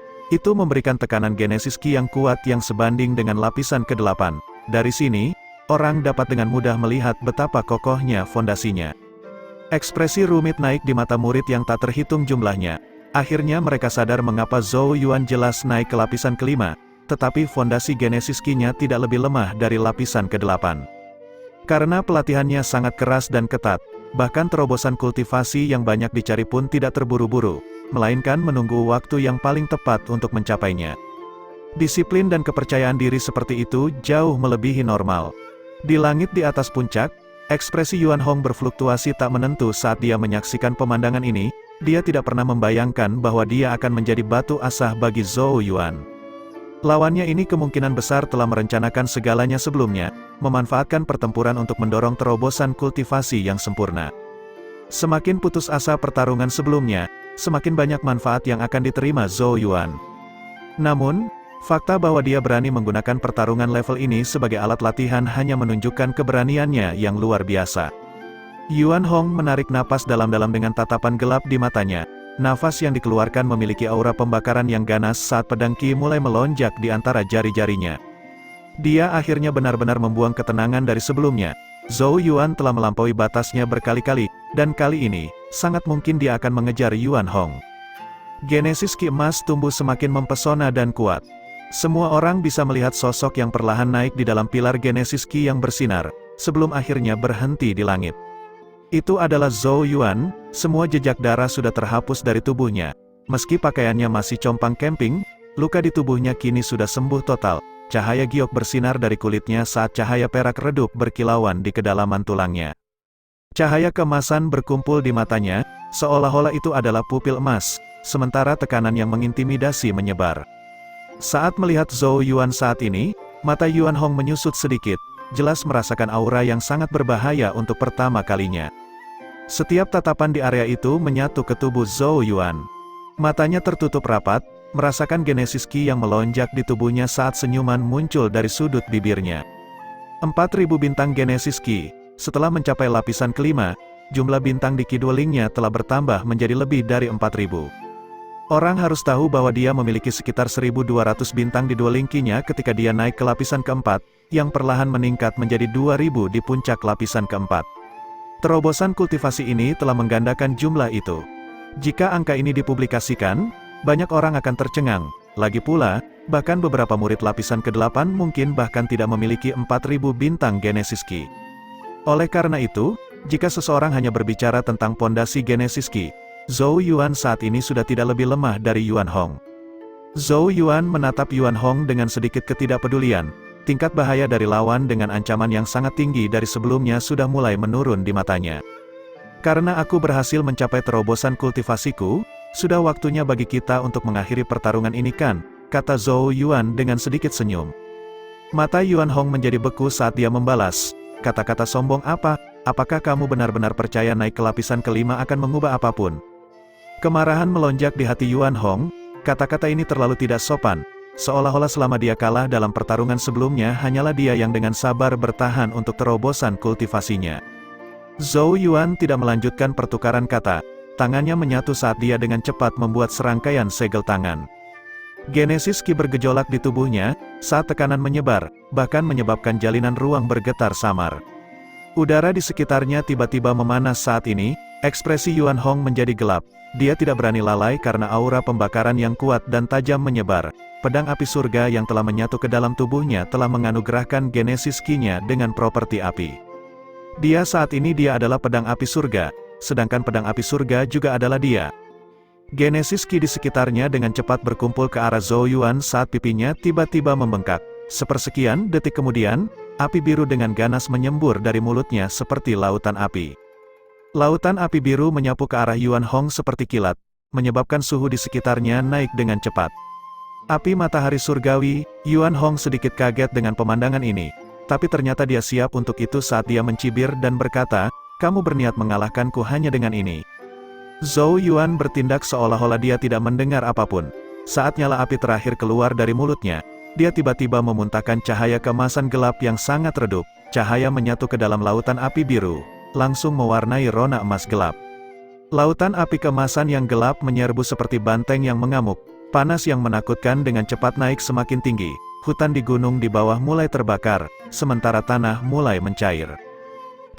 memberikan tekanan Genesis Key yang kuat yang sebanding dengan lapisan ke-8. Dari sini, orang dapat dengan mudah melihat betapa kokohnya fondasinya. Ekspresi rumit naik di mata murid yang tak terhitung jumlahnya. Akhirnya mereka sadar mengapa Zhou Yuan jelas naik ke lapisan ke-5, tetapi fondasi Genesis Key-nya tidak lebih lemah dari lapisan ke-8. Karena pelatihannya sangat keras dan ketat, bahkan terobosan kultivasi yang banyak dicari pun tidak terburu-buru, melainkan menunggu waktu yang paling tepat untuk mencapainya. Disiplin dan kepercayaan diri seperti itu jauh melebihi normal. Di langit di atas puncak, ekspresi Yuan Hong berfluktuasi tak menentu saat dia menyaksikan pemandangan ini. Dia tidak pernah membayangkan bahwa dia akan menjadi batu asah bagi Zhou Yuan. Lawannya ini kemungkinan besar telah merencanakan segalanya sebelumnya, memanfaatkan pertempuran untuk mendorong terobosan kultivasi yang sempurna. Semakin putus asa pertarungan sebelumnya, semakin banyak manfaat yang akan diterima Zhou Yuan. Namun, fakta bahwa dia berani menggunakan pertarungan level ini sebagai alat latihan hanya menunjukkan keberaniannya yang luar biasa. Yuan Hong menarik napas dalam-dalam dengan tatapan gelap di matanya. Nafas yang dikeluarkan memiliki aura pembakaran yang ganas saat pedang Qi mulai melonjak di antara jari-jarinya. Dia akhirnya benar-benar membuang ketenangan dari sebelumnya. Zhou Yuan telah melampaui batasnya berkali-kali, dan kali ini, sangat mungkin dia akan mengejar Yuan Hong. Genesis Qi emas tumbuh semakin mempesona dan kuat. Semua orang bisa melihat sosok yang perlahan naik di dalam pilar Genesis Qi yang bersinar, sebelum akhirnya berhenti di langit. Itu adalah Zhou Yuan. Semua jejak darah sudah terhapus dari tubuhnya. Meski pakaiannya masih compang camping, luka di tubuhnya kini sudah sembuh total. Cahaya giok bersinar dari kulitnya saat cahaya perak redup berkilauan di kedalaman tulangnya. Cahaya keemasan berkumpul di matanya, seolah-olah itu adalah pupil emas, sementara tekanan yang mengintimidasi menyebar. Saat melihat Zhou Yuan saat ini, mata Yuan Hong menyusut sedikit, jelas merasakan aura yang sangat berbahaya untuk pertama kalinya. Setiap tatapan di area itu menyatu ke tubuh Zhou Yuan. Matanya tertutup rapat, merasakan Genesis Qi yang melonjak di tubuhnya saat senyuman muncul dari sudut bibirnya. 4.000 bintang Genesis Qi. Setelah mencapai lapisan ke-5, jumlah bintang di Qi Duelingnya telah bertambah menjadi lebih dari 4.000. Orang harus tahu bahwa dia memiliki sekitar 1.200 bintang di Dueling Qi-nya ketika dia naik ke lapisan ke-4, yang perlahan meningkat menjadi 2.000 di puncak lapisan ke-4. Terobosan kultivasi ini telah menggandakan jumlah itu. Jika angka ini dipublikasikan, banyak orang akan tercengang. Lagi pula, bahkan beberapa murid lapisan ke-8 mungkin bahkan tidak memiliki 4.000 bintang Genesis Qi. Oleh karena itu, jika seseorang hanya berbicara tentang pondasi Genesis Qi, Zhou Yuan saat ini sudah tidak lebih lemah dari Yuan Hong. Zhou Yuan menatap Yuan Hong dengan sedikit ketidakpedulian. tingkat bahaya dari lawan dengan ancaman yang sangat tinggi dari sebelumnya sudah mulai menurun di matanya. Karena aku berhasil mencapai terobosan kultivasiku, sudah waktunya bagi kita untuk mengakhiri pertarungan ini kan, kata Zhou Yuan dengan sedikit senyum. Mata Yuan Hong menjadi beku saat dia membalas, kata-kata sombong apa, apakah kamu benar-benar percaya naik ke lapisan kelima akan mengubah apapun? Kemarahan melonjak di hati Yuan Hong, kata-kata ini terlalu tidak sopan, seolah-olah selama dia kalah dalam pertarungan sebelumnya hanyalah dia yang dengan sabar bertahan untuk terobosan kultivasinya. Zhou Yuan tidak melanjutkan pertukaran kata, tangannya menyatu saat dia dengan cepat membuat serangkaian segel tangan. Genesis Ki bergejolak di tubuhnya, saat tekanan menyebar, bahkan menyebabkan jalinan ruang bergetar samar. Udara di sekitarnya tiba-tiba memanas saat ini, ekspresi Yuan Hong menjadi gelap, dia tidak berani lalai karena aura pembakaran yang kuat dan tajam menyebar. Pedang api surga yang telah menyatu ke dalam tubuhnya telah menganugerahkan Genesis Ki-nya dengan properti api. Dia saat ini adalah pedang api surga, sedangkan pedang api surga juga adalah dia. Genesis Ki di sekitarnya dengan cepat berkumpul ke arah Zhou Yuan saat pipinya tiba-tiba membengkak. Sepersekian detik kemudian, api biru dengan ganas menyembur dari mulutnya seperti lautan api. Lautan api biru menyapu ke arah Yuan Hong seperti kilat, menyebabkan suhu di sekitarnya naik dengan cepat. Api matahari surgawi, Yuan Hong sedikit kaget dengan pemandangan ini, tapi ternyata dia siap untuk itu saat dia mencibir dan berkata, kamu berniat mengalahkanku hanya dengan ini. Zhou Yuan bertindak seolah-olah dia tidak mendengar apapun. Saat nyala api terakhir keluar dari mulutnya, dia tiba-tiba memuntahkan cahaya keemasan gelap yang sangat redup. Cahaya menyatu ke dalam lautan api biru, langsung mewarnai rona emas gelap. Lautan api keemasan yang gelap menyerbu seperti banteng yang mengamuk, panas yang menakutkan dengan cepat naik semakin tinggi. Hutan di gunung di bawah mulai terbakar, sementara tanah mulai mencair.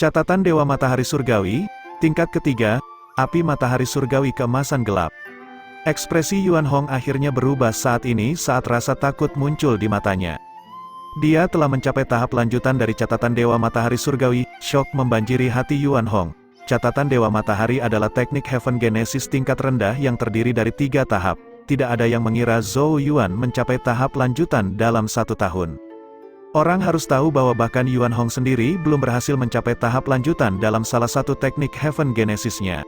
Catatan Dewa Matahari Surgawi, tingkat ketiga, api matahari surgawi keemasan gelap. Ekspresi Yuan Hong akhirnya berubah saat ini saat rasa takut muncul di matanya. Dia telah mencapai tahap lanjutan dari catatan Dewa Matahari Surgawi, syok membanjiri hati Yuan Hong. Catatan Dewa Matahari adalah teknik Heaven Genesis tingkat rendah yang terdiri dari 3 tahap. Tidak ada yang mengira Zhou Yuan mencapai tahap lanjutan dalam 1 tahun. Orang harus tahu bahwa bahkan Yuan Hong sendiri belum berhasil mencapai tahap lanjutan dalam salah satu teknik Heaven Genesisnya.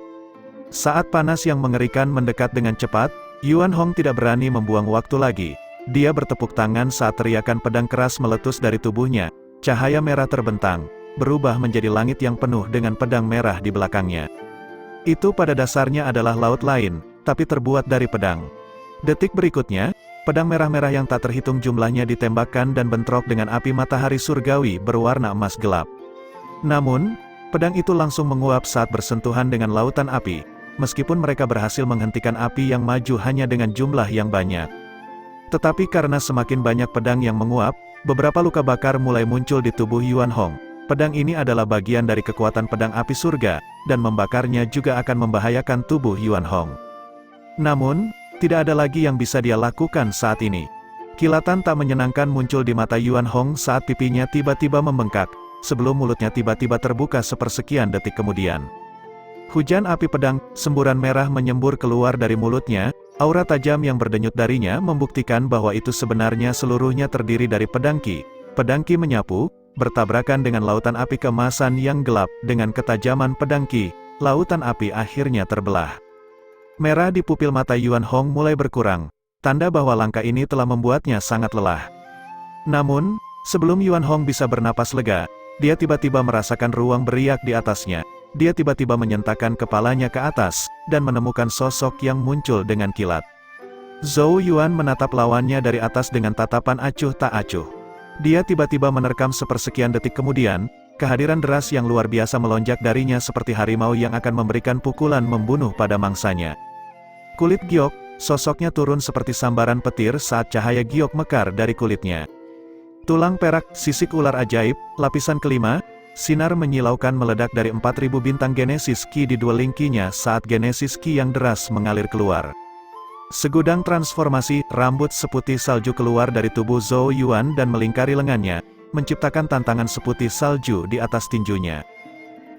Saat panas yang mengerikan mendekat dengan cepat, Yuan Hong tidak berani membuang waktu lagi. Dia bertepuk tangan saat teriakan pedang keras meletus dari tubuhnya. Cahaya merah terbentang, berubah menjadi langit yang penuh dengan pedang merah di belakangnya. Itu pada dasarnya adalah laut lain, tapi terbuat dari pedang. Detik berikutnya, pedang merah-merah yang tak terhitung jumlahnya ditembakkan dan bentrok dengan api matahari surgawi berwarna emas gelap. Namun, pedang itu langsung menguap saat bersentuhan dengan lautan api. Meskipun mereka berhasil menghentikan api yang maju hanya dengan jumlah yang banyak. Tetapi karena semakin banyak pedang yang menguap, beberapa luka bakar mulai muncul di tubuh Yuan Hong. Pedang ini adalah bagian dari kekuatan pedang api surga, dan membakarnya juga akan membahayakan tubuh Yuan Hong. Namun, tidak ada lagi yang bisa dia lakukan saat ini. Kilatan tak menyenangkan muncul di mata Yuan Hong saat pipinya tiba-tiba membengkak, sebelum mulutnya tiba-tiba terbuka sepersekian detik kemudian. Hujan api pedang, semburan merah menyembur keluar dari mulutnya, aura tajam yang berdenyut darinya membuktikan bahwa itu sebenarnya seluruhnya terdiri dari pedang Ki. Pedang Ki menyapu, bertabrakan dengan lautan api keemasan yang gelap, dengan ketajaman pedang Ki, lautan api akhirnya terbelah. Merah di pupil mata Yuan Hong mulai berkurang, tanda bahwa langkah ini telah membuatnya sangat lelah. Namun, sebelum Yuan Hong bisa bernapas lega, dia tiba-tiba merasakan ruang beriak di atasnya. Dia tiba-tiba menyentakkan kepalanya ke atas, dan menemukan sosok yang muncul dengan kilat. Zhou Yuan menatap lawannya dari atas dengan tatapan acuh tak acuh. Dia tiba-tiba menerkam sepersekian detik kemudian, kehadiran deras yang luar biasa melonjak darinya seperti harimau yang akan memberikan pukulan membunuh pada mangsanya. Kulit giok, sosoknya turun seperti sambaran petir saat cahaya giok mekar dari kulitnya. Tulang perak, sisik ular ajaib, lapisan kelima, sinar menyilaukan meledak dari 4000 bintang Genesis Ki di dua lingkinya saat Genesis Ki yang deras mengalir keluar. Segudang transformasi, rambut seputih salju keluar dari tubuh Zhou Yuan dan melingkari lengannya, menciptakan tantangan seputih salju di atas tinjunya.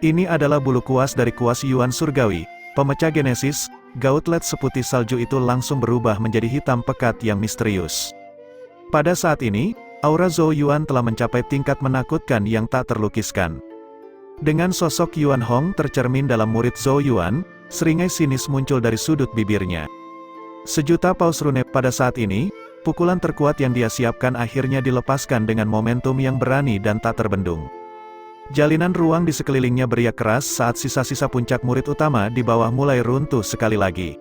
Ini adalah bulu kuas dari kuas Yuan Surgawi, pemecah Genesis. Gautlet seputih salju itu langsung berubah menjadi hitam pekat yang misterius. Pada saat ini, Aura Zhou Yuan telah mencapai tingkat menakutkan yang tak terlukiskan. Dengan sosok Yuan Hong tercermin dalam murid Zhou Yuan, seringai sinis muncul dari sudut bibirnya. Sejuta paus rune pada saat ini, pukulan terkuat yang dia siapkan akhirnya dilepaskan dengan momentum yang berani dan tak terbendung. Jalinan ruang di sekelilingnya beriak keras saat sisa-sisa puncak murid utama di bawah mulai runtuh sekali lagi.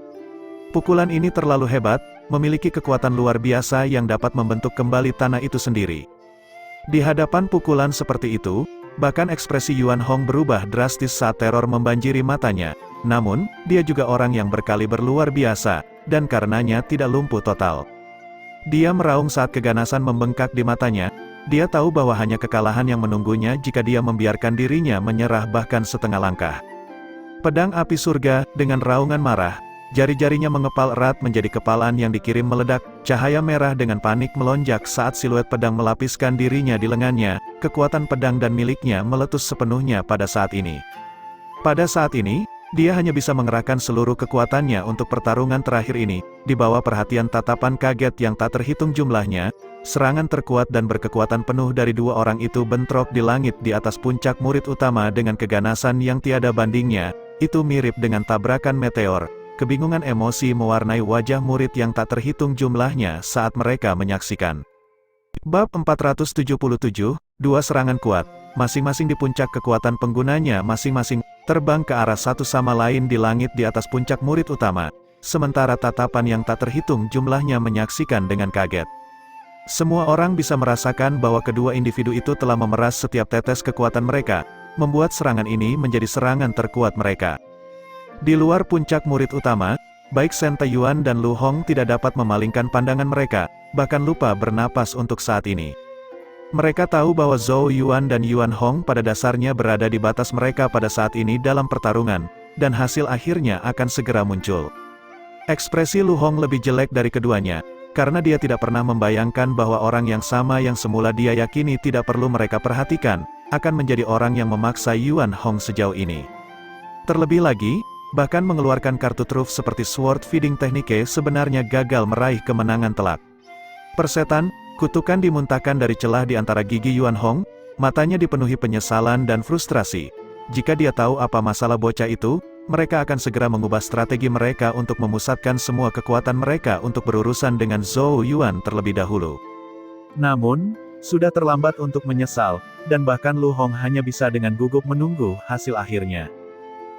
Pukulan ini terlalu hebat, memiliki kekuatan luar biasa yang dapat membentuk kembali tanah itu sendiri. Di hadapan pukulan seperti itu, bahkan ekspresi Yuan Hong berubah drastis saat teror membanjiri matanya. Namun, dia juga orang yang berkaliber luar biasa, dan karenanya tidak lumpuh total. Dia meraung saat keganasan membengkak di matanya. Dia tahu bahwa hanya kekalahan yang menunggunya jika dia membiarkan dirinya menyerah bahkan setengah langkah. Pedang api surga, dengan raungan marah, jari-jarinya mengepal erat menjadi kepalan yang dikirim meledak, cahaya merah dengan panik melonjak saat siluet pedang melapiskan dirinya di lengannya, kekuatan pedang dan miliknya meletus sepenuhnya pada saat ini. Pada saat ini, dia hanya bisa mengerahkan seluruh kekuatannya untuk pertarungan terakhir ini, di bawah perhatian tatapan kaget yang tak terhitung jumlahnya, serangan terkuat dan berkekuatan penuh dari dua orang itu bentrok di langit di atas puncak murid utama dengan keganasan yang tiada bandingnya, itu mirip dengan tabrakan meteor. Kebingungan emosi mewarnai wajah murid yang tak terhitung jumlahnya saat mereka menyaksikan. Bab 477, dua serangan kuat, masing-masing di puncak kekuatan penggunanya masing-masing, terbang ke arah satu sama lain di langit di atas puncak murid utama, sementara tatapan yang tak terhitung jumlahnya menyaksikan dengan kaget. Semua orang bisa merasakan bahwa kedua individu itu telah memeras setiap tetes kekuatan mereka, membuat serangan ini menjadi serangan terkuat mereka. Di luar puncak murid utama, baik Shen Taiyuan dan Lu Hong tidak dapat memalingkan pandangan mereka, bahkan lupa bernapas untuk saat ini. Mereka tahu bahwa Zhou Yuan dan Yuan Hong pada dasarnya berada di batas mereka pada saat ini dalam pertarungan, dan hasil akhirnya akan segera muncul. Ekspresi Lu Hong lebih jelek dari keduanya, karena dia tidak pernah membayangkan bahwa orang yang sama yang semula dia yakini tidak perlu mereka perhatikan, akan menjadi orang yang memaksa Yuan Hong sejauh ini. Terlebih lagi, bahkan mengeluarkan kartu truf seperti Sword Feeding Technique sebenarnya gagal meraih kemenangan telak. Persetan, kutukan dimuntahkan dari celah di antara gigi Yuan Hong, matanya dipenuhi penyesalan dan frustrasi. Jika dia tahu apa masalah bocah itu, mereka akan segera mengubah strategi mereka untuk memusatkan semua kekuatan mereka untuk berurusan dengan Zhou Yuan terlebih dahulu. Namun, sudah terlambat untuk menyesal, dan bahkan Lu Hong hanya bisa dengan gugup menunggu hasil akhirnya.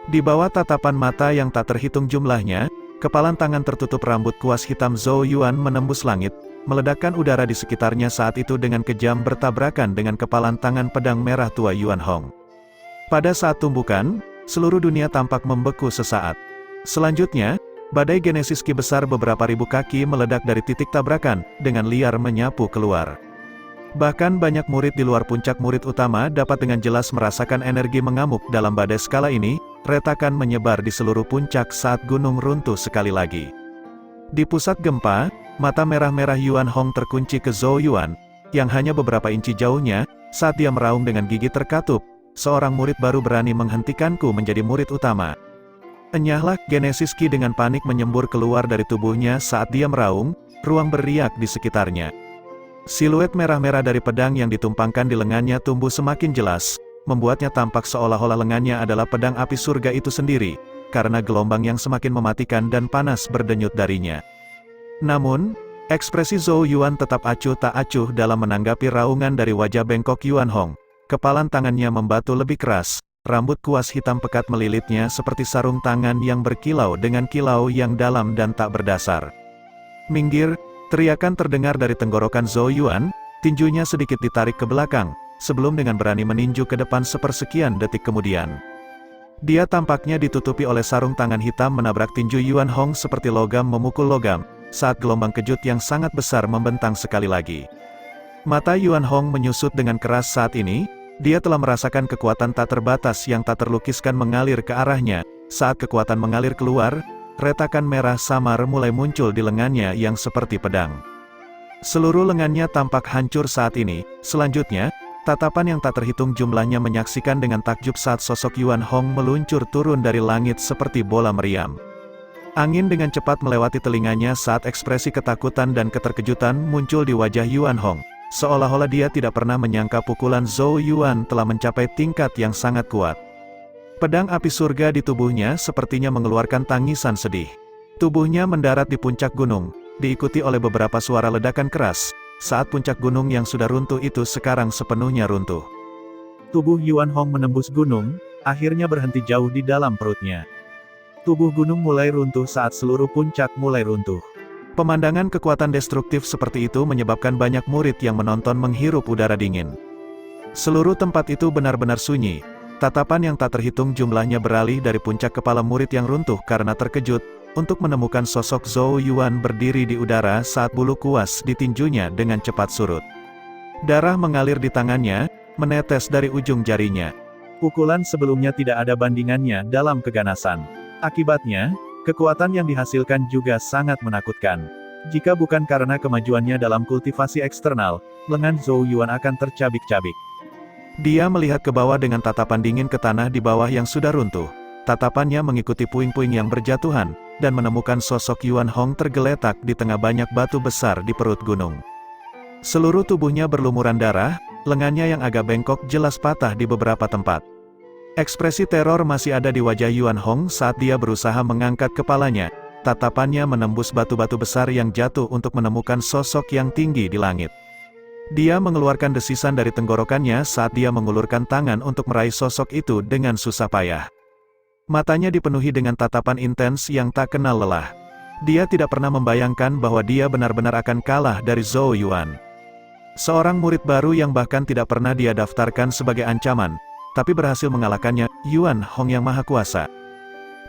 Di bawah tatapan mata yang tak terhitung jumlahnya, kepalan tangan tertutup rambut kuas hitam Zhou Yuan menembus langit, meledakkan udara di sekitarnya saat itu dengan kejam bertabrakan dengan kepalan tangan pedang merah tua Yuan Hong. Pada saat tumbukan, seluruh dunia tampak membeku sesaat. Selanjutnya, badai Genesis Ki besar beberapa ribu kaki meledak dari titik tabrakan, dengan liar menyapu keluar. Bahkan banyak murid di luar puncak murid utama dapat dengan jelas merasakan energi mengamuk dalam badai skala ini. Retakan menyebar di seluruh puncak saat gunung runtuh sekali lagi. Di pusat gempa, mata merah-merah Yuan Hong terkunci ke Zhou Yuan, yang hanya beberapa inci jauhnya, saat dia meraung dengan gigi terkatup, seorang murid baru berani menghentikanku menjadi murid utama. Enyahlah, Genesis Ki dengan panik menyembur keluar dari tubuhnya saat dia meraung, ruang beriak di sekitarnya. Siluet merah-merah dari pedang yang ditumpangkan di lengannya tumbuh semakin jelas, membuatnya tampak seolah-olah lengannya adalah pedang api surga itu sendiri, karena gelombang yang semakin mematikan dan panas berdenyut darinya. Namun, ekspresi Zhou Yuan tetap acuh tak acuh dalam menanggapi raungan dari wajah bengkok Yuan Hong. Kepalan tangannya membatu lebih keras, rambut kuas hitam pekat melilitnya seperti sarung tangan yang berkilau dengan kilau yang dalam dan tak berdasar. "Minggir!" teriakan terdengar dari tenggorokan Zhou Yuan, tinjunya sedikit ditarik ke belakang, sebelum dengan berani meninju ke depan sepersekian detik kemudian. Dia tampaknya ditutupi oleh sarung tangan hitam menabrak tinju Yuan Hong seperti logam memukul logam, saat gelombang kejut yang sangat besar membentang sekali lagi. Mata Yuan Hong menyusut dengan keras saat ini, dia telah merasakan kekuatan tak terbatas yang tak terlukiskan mengalir ke arahnya, saat kekuatan mengalir keluar, retakan merah samar mulai muncul di lengannya yang seperti pedang. Seluruh lengannya tampak hancur saat ini. Selanjutnya, tatapan yang tak terhitung jumlahnya menyaksikan dengan takjub saat sosok Yuan Hong meluncur turun dari langit seperti bola meriam. Angin dengan cepat melewati telinganya saat ekspresi ketakutan dan keterkejutan muncul di wajah Yuan Hong. seolah-olah dia tidak pernah menyangka pukulan Zhou Yuan telah mencapai tingkat yang sangat kuat. Pedang api surga di tubuhnya sepertinya mengeluarkan tangisan sedih. Tubuhnya mendarat di puncak gunung, diikuti oleh beberapa suara ledakan keras, saat puncak gunung yang sudah runtuh itu sekarang sepenuhnya runtuh. Tubuh Yuan Hong menembus gunung, akhirnya berhenti jauh di dalam perutnya. Tubuh gunung mulai runtuh saat seluruh puncak mulai runtuh. Pemandangan kekuatan destruktif seperti itu menyebabkan banyak murid yang menonton menghirup udara dingin. Seluruh tempat itu benar-benar sunyi. Tatapan yang tak terhitung jumlahnya beralih dari puncak kepala murid yang runtuh karena terkejut, untuk menemukan sosok Zhou Yuan berdiri di udara saat bulu kuas di tinjunya dengan cepat surut. Darah mengalir di tangannya, menetes dari ujung jarinya. Pukulan sebelumnya tidak ada bandingannya dalam keganasan. Akibatnya, kekuatan yang dihasilkan juga sangat menakutkan. Jika bukan karena kemajuannya dalam kultivasi eksternal, lengan Zhou Yuan akan tercabik-cabik. Dia melihat ke bawah dengan tatapan dingin ke tanah di bawah yang sudah runtuh. Tatapannya mengikuti puing-puing yang berjatuhan, dan menemukan sosok Yuan Hong tergeletak di tengah banyak batu besar di perut gunung. Seluruh tubuhnya berlumuran darah, lengannya yang agak bengkok jelas patah di beberapa tempat. Ekspresi teror masih ada di wajah Yuan Hong saat dia berusaha mengangkat kepalanya. Tatapannya menembus batu-batu besar yang jatuh untuk menemukan sosok yang tinggi di langit. Dia mengeluarkan desisan dari tenggorokannya saat dia mengulurkan tangan untuk meraih sosok itu dengan susah payah. Matanya dipenuhi dengan tatapan intens yang tak kenal lelah. Dia tidak pernah membayangkan bahwa dia benar-benar akan kalah dari Zhou Yuan. Seorang murid baru yang bahkan tidak pernah dia daftarkan sebagai ancaman, tapi berhasil mengalahkannya, Yuan Hong yang maha kuasa.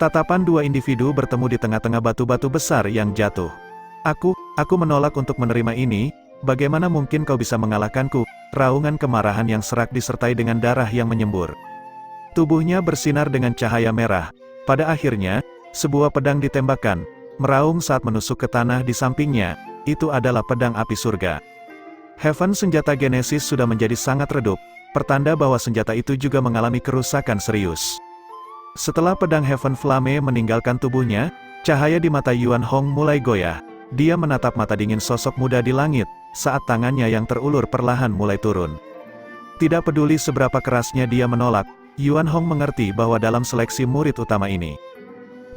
Tatapan dua individu bertemu di tengah-tengah batu-batu besar yang jatuh. Aku menolak untuk menerima ini, bagaimana mungkin kau bisa mengalahkanku? Raungan kemarahan yang serak disertai dengan darah yang menyembur. Tubuhnya bersinar dengan cahaya merah. Pada akhirnya, sebuah pedang ditembakkan, meraung saat menusuk ke tanah di sampingnya, itu adalah pedang api surga. Heaven senjata Genesis sudah menjadi sangat redup, pertanda bahwa senjata itu juga mengalami kerusakan serius. Setelah pedang Heaven Flame meninggalkan tubuhnya, cahaya di mata Yuan Hong mulai goyah. Dia menatap mata dingin sosok muda di langit, saat tangannya yang terulur perlahan mulai turun. Tidak peduli seberapa kerasnya dia menolak, Yuan Hong mengerti bahwa dalam seleksi murid utama ini,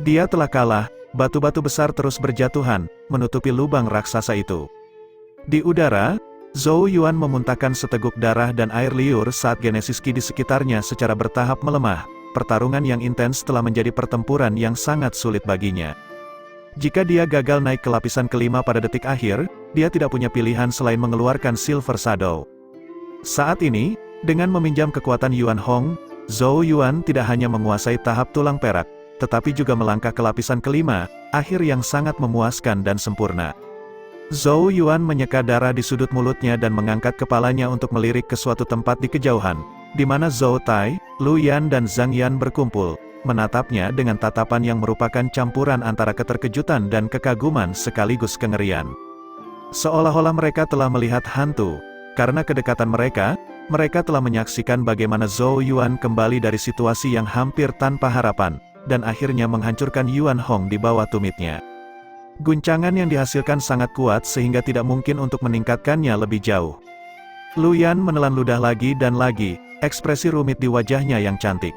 dia telah kalah. Batu-batu besar terus berjatuhan, menutupi lubang raksasa itu. Di udara, Zhou Yuan memuntahkan seteguk darah dan air liur saat Genesis Ki di sekitarnya secara bertahap melemah. Pertarungan yang intens telah menjadi pertempuran yang sangat sulit baginya. Jika dia gagal naik ke lapisan kelima pada detik akhir, dia tidak punya pilihan selain mengeluarkan Silver Shadow. Saat ini, dengan meminjam kekuatan Yuan Hong, Zhou Yuan tidak hanya menguasai tahap tulang perak, tetapi juga melangkah ke lapisan kelima, akhir yang sangat memuaskan dan sempurna. Zhou Yuan menyeka darah di sudut mulutnya dan mengangkat kepalanya untuk melirik ke suatu tempat di kejauhan, di mana Zhou Tai, Lu Yan dan Zhang Yan berkumpul, menatapnya dengan tatapan yang merupakan campuran antara keterkejutan dan kekaguman sekaligus kengerian. Seolah-olah mereka telah melihat hantu. Karena kedekatan mereka telah menyaksikan bagaimana Zhou Yuan kembali dari situasi yang hampir tanpa harapan, dan akhirnya menghancurkan Yuan Hong di bawah tumitnya. Guncangan yang dihasilkan sangat kuat sehingga tidak mungkin untuk meningkatkannya lebih jauh. Lu Yan menelan ludah lagi dan lagi, ekspresi rumit di wajahnya yang cantik.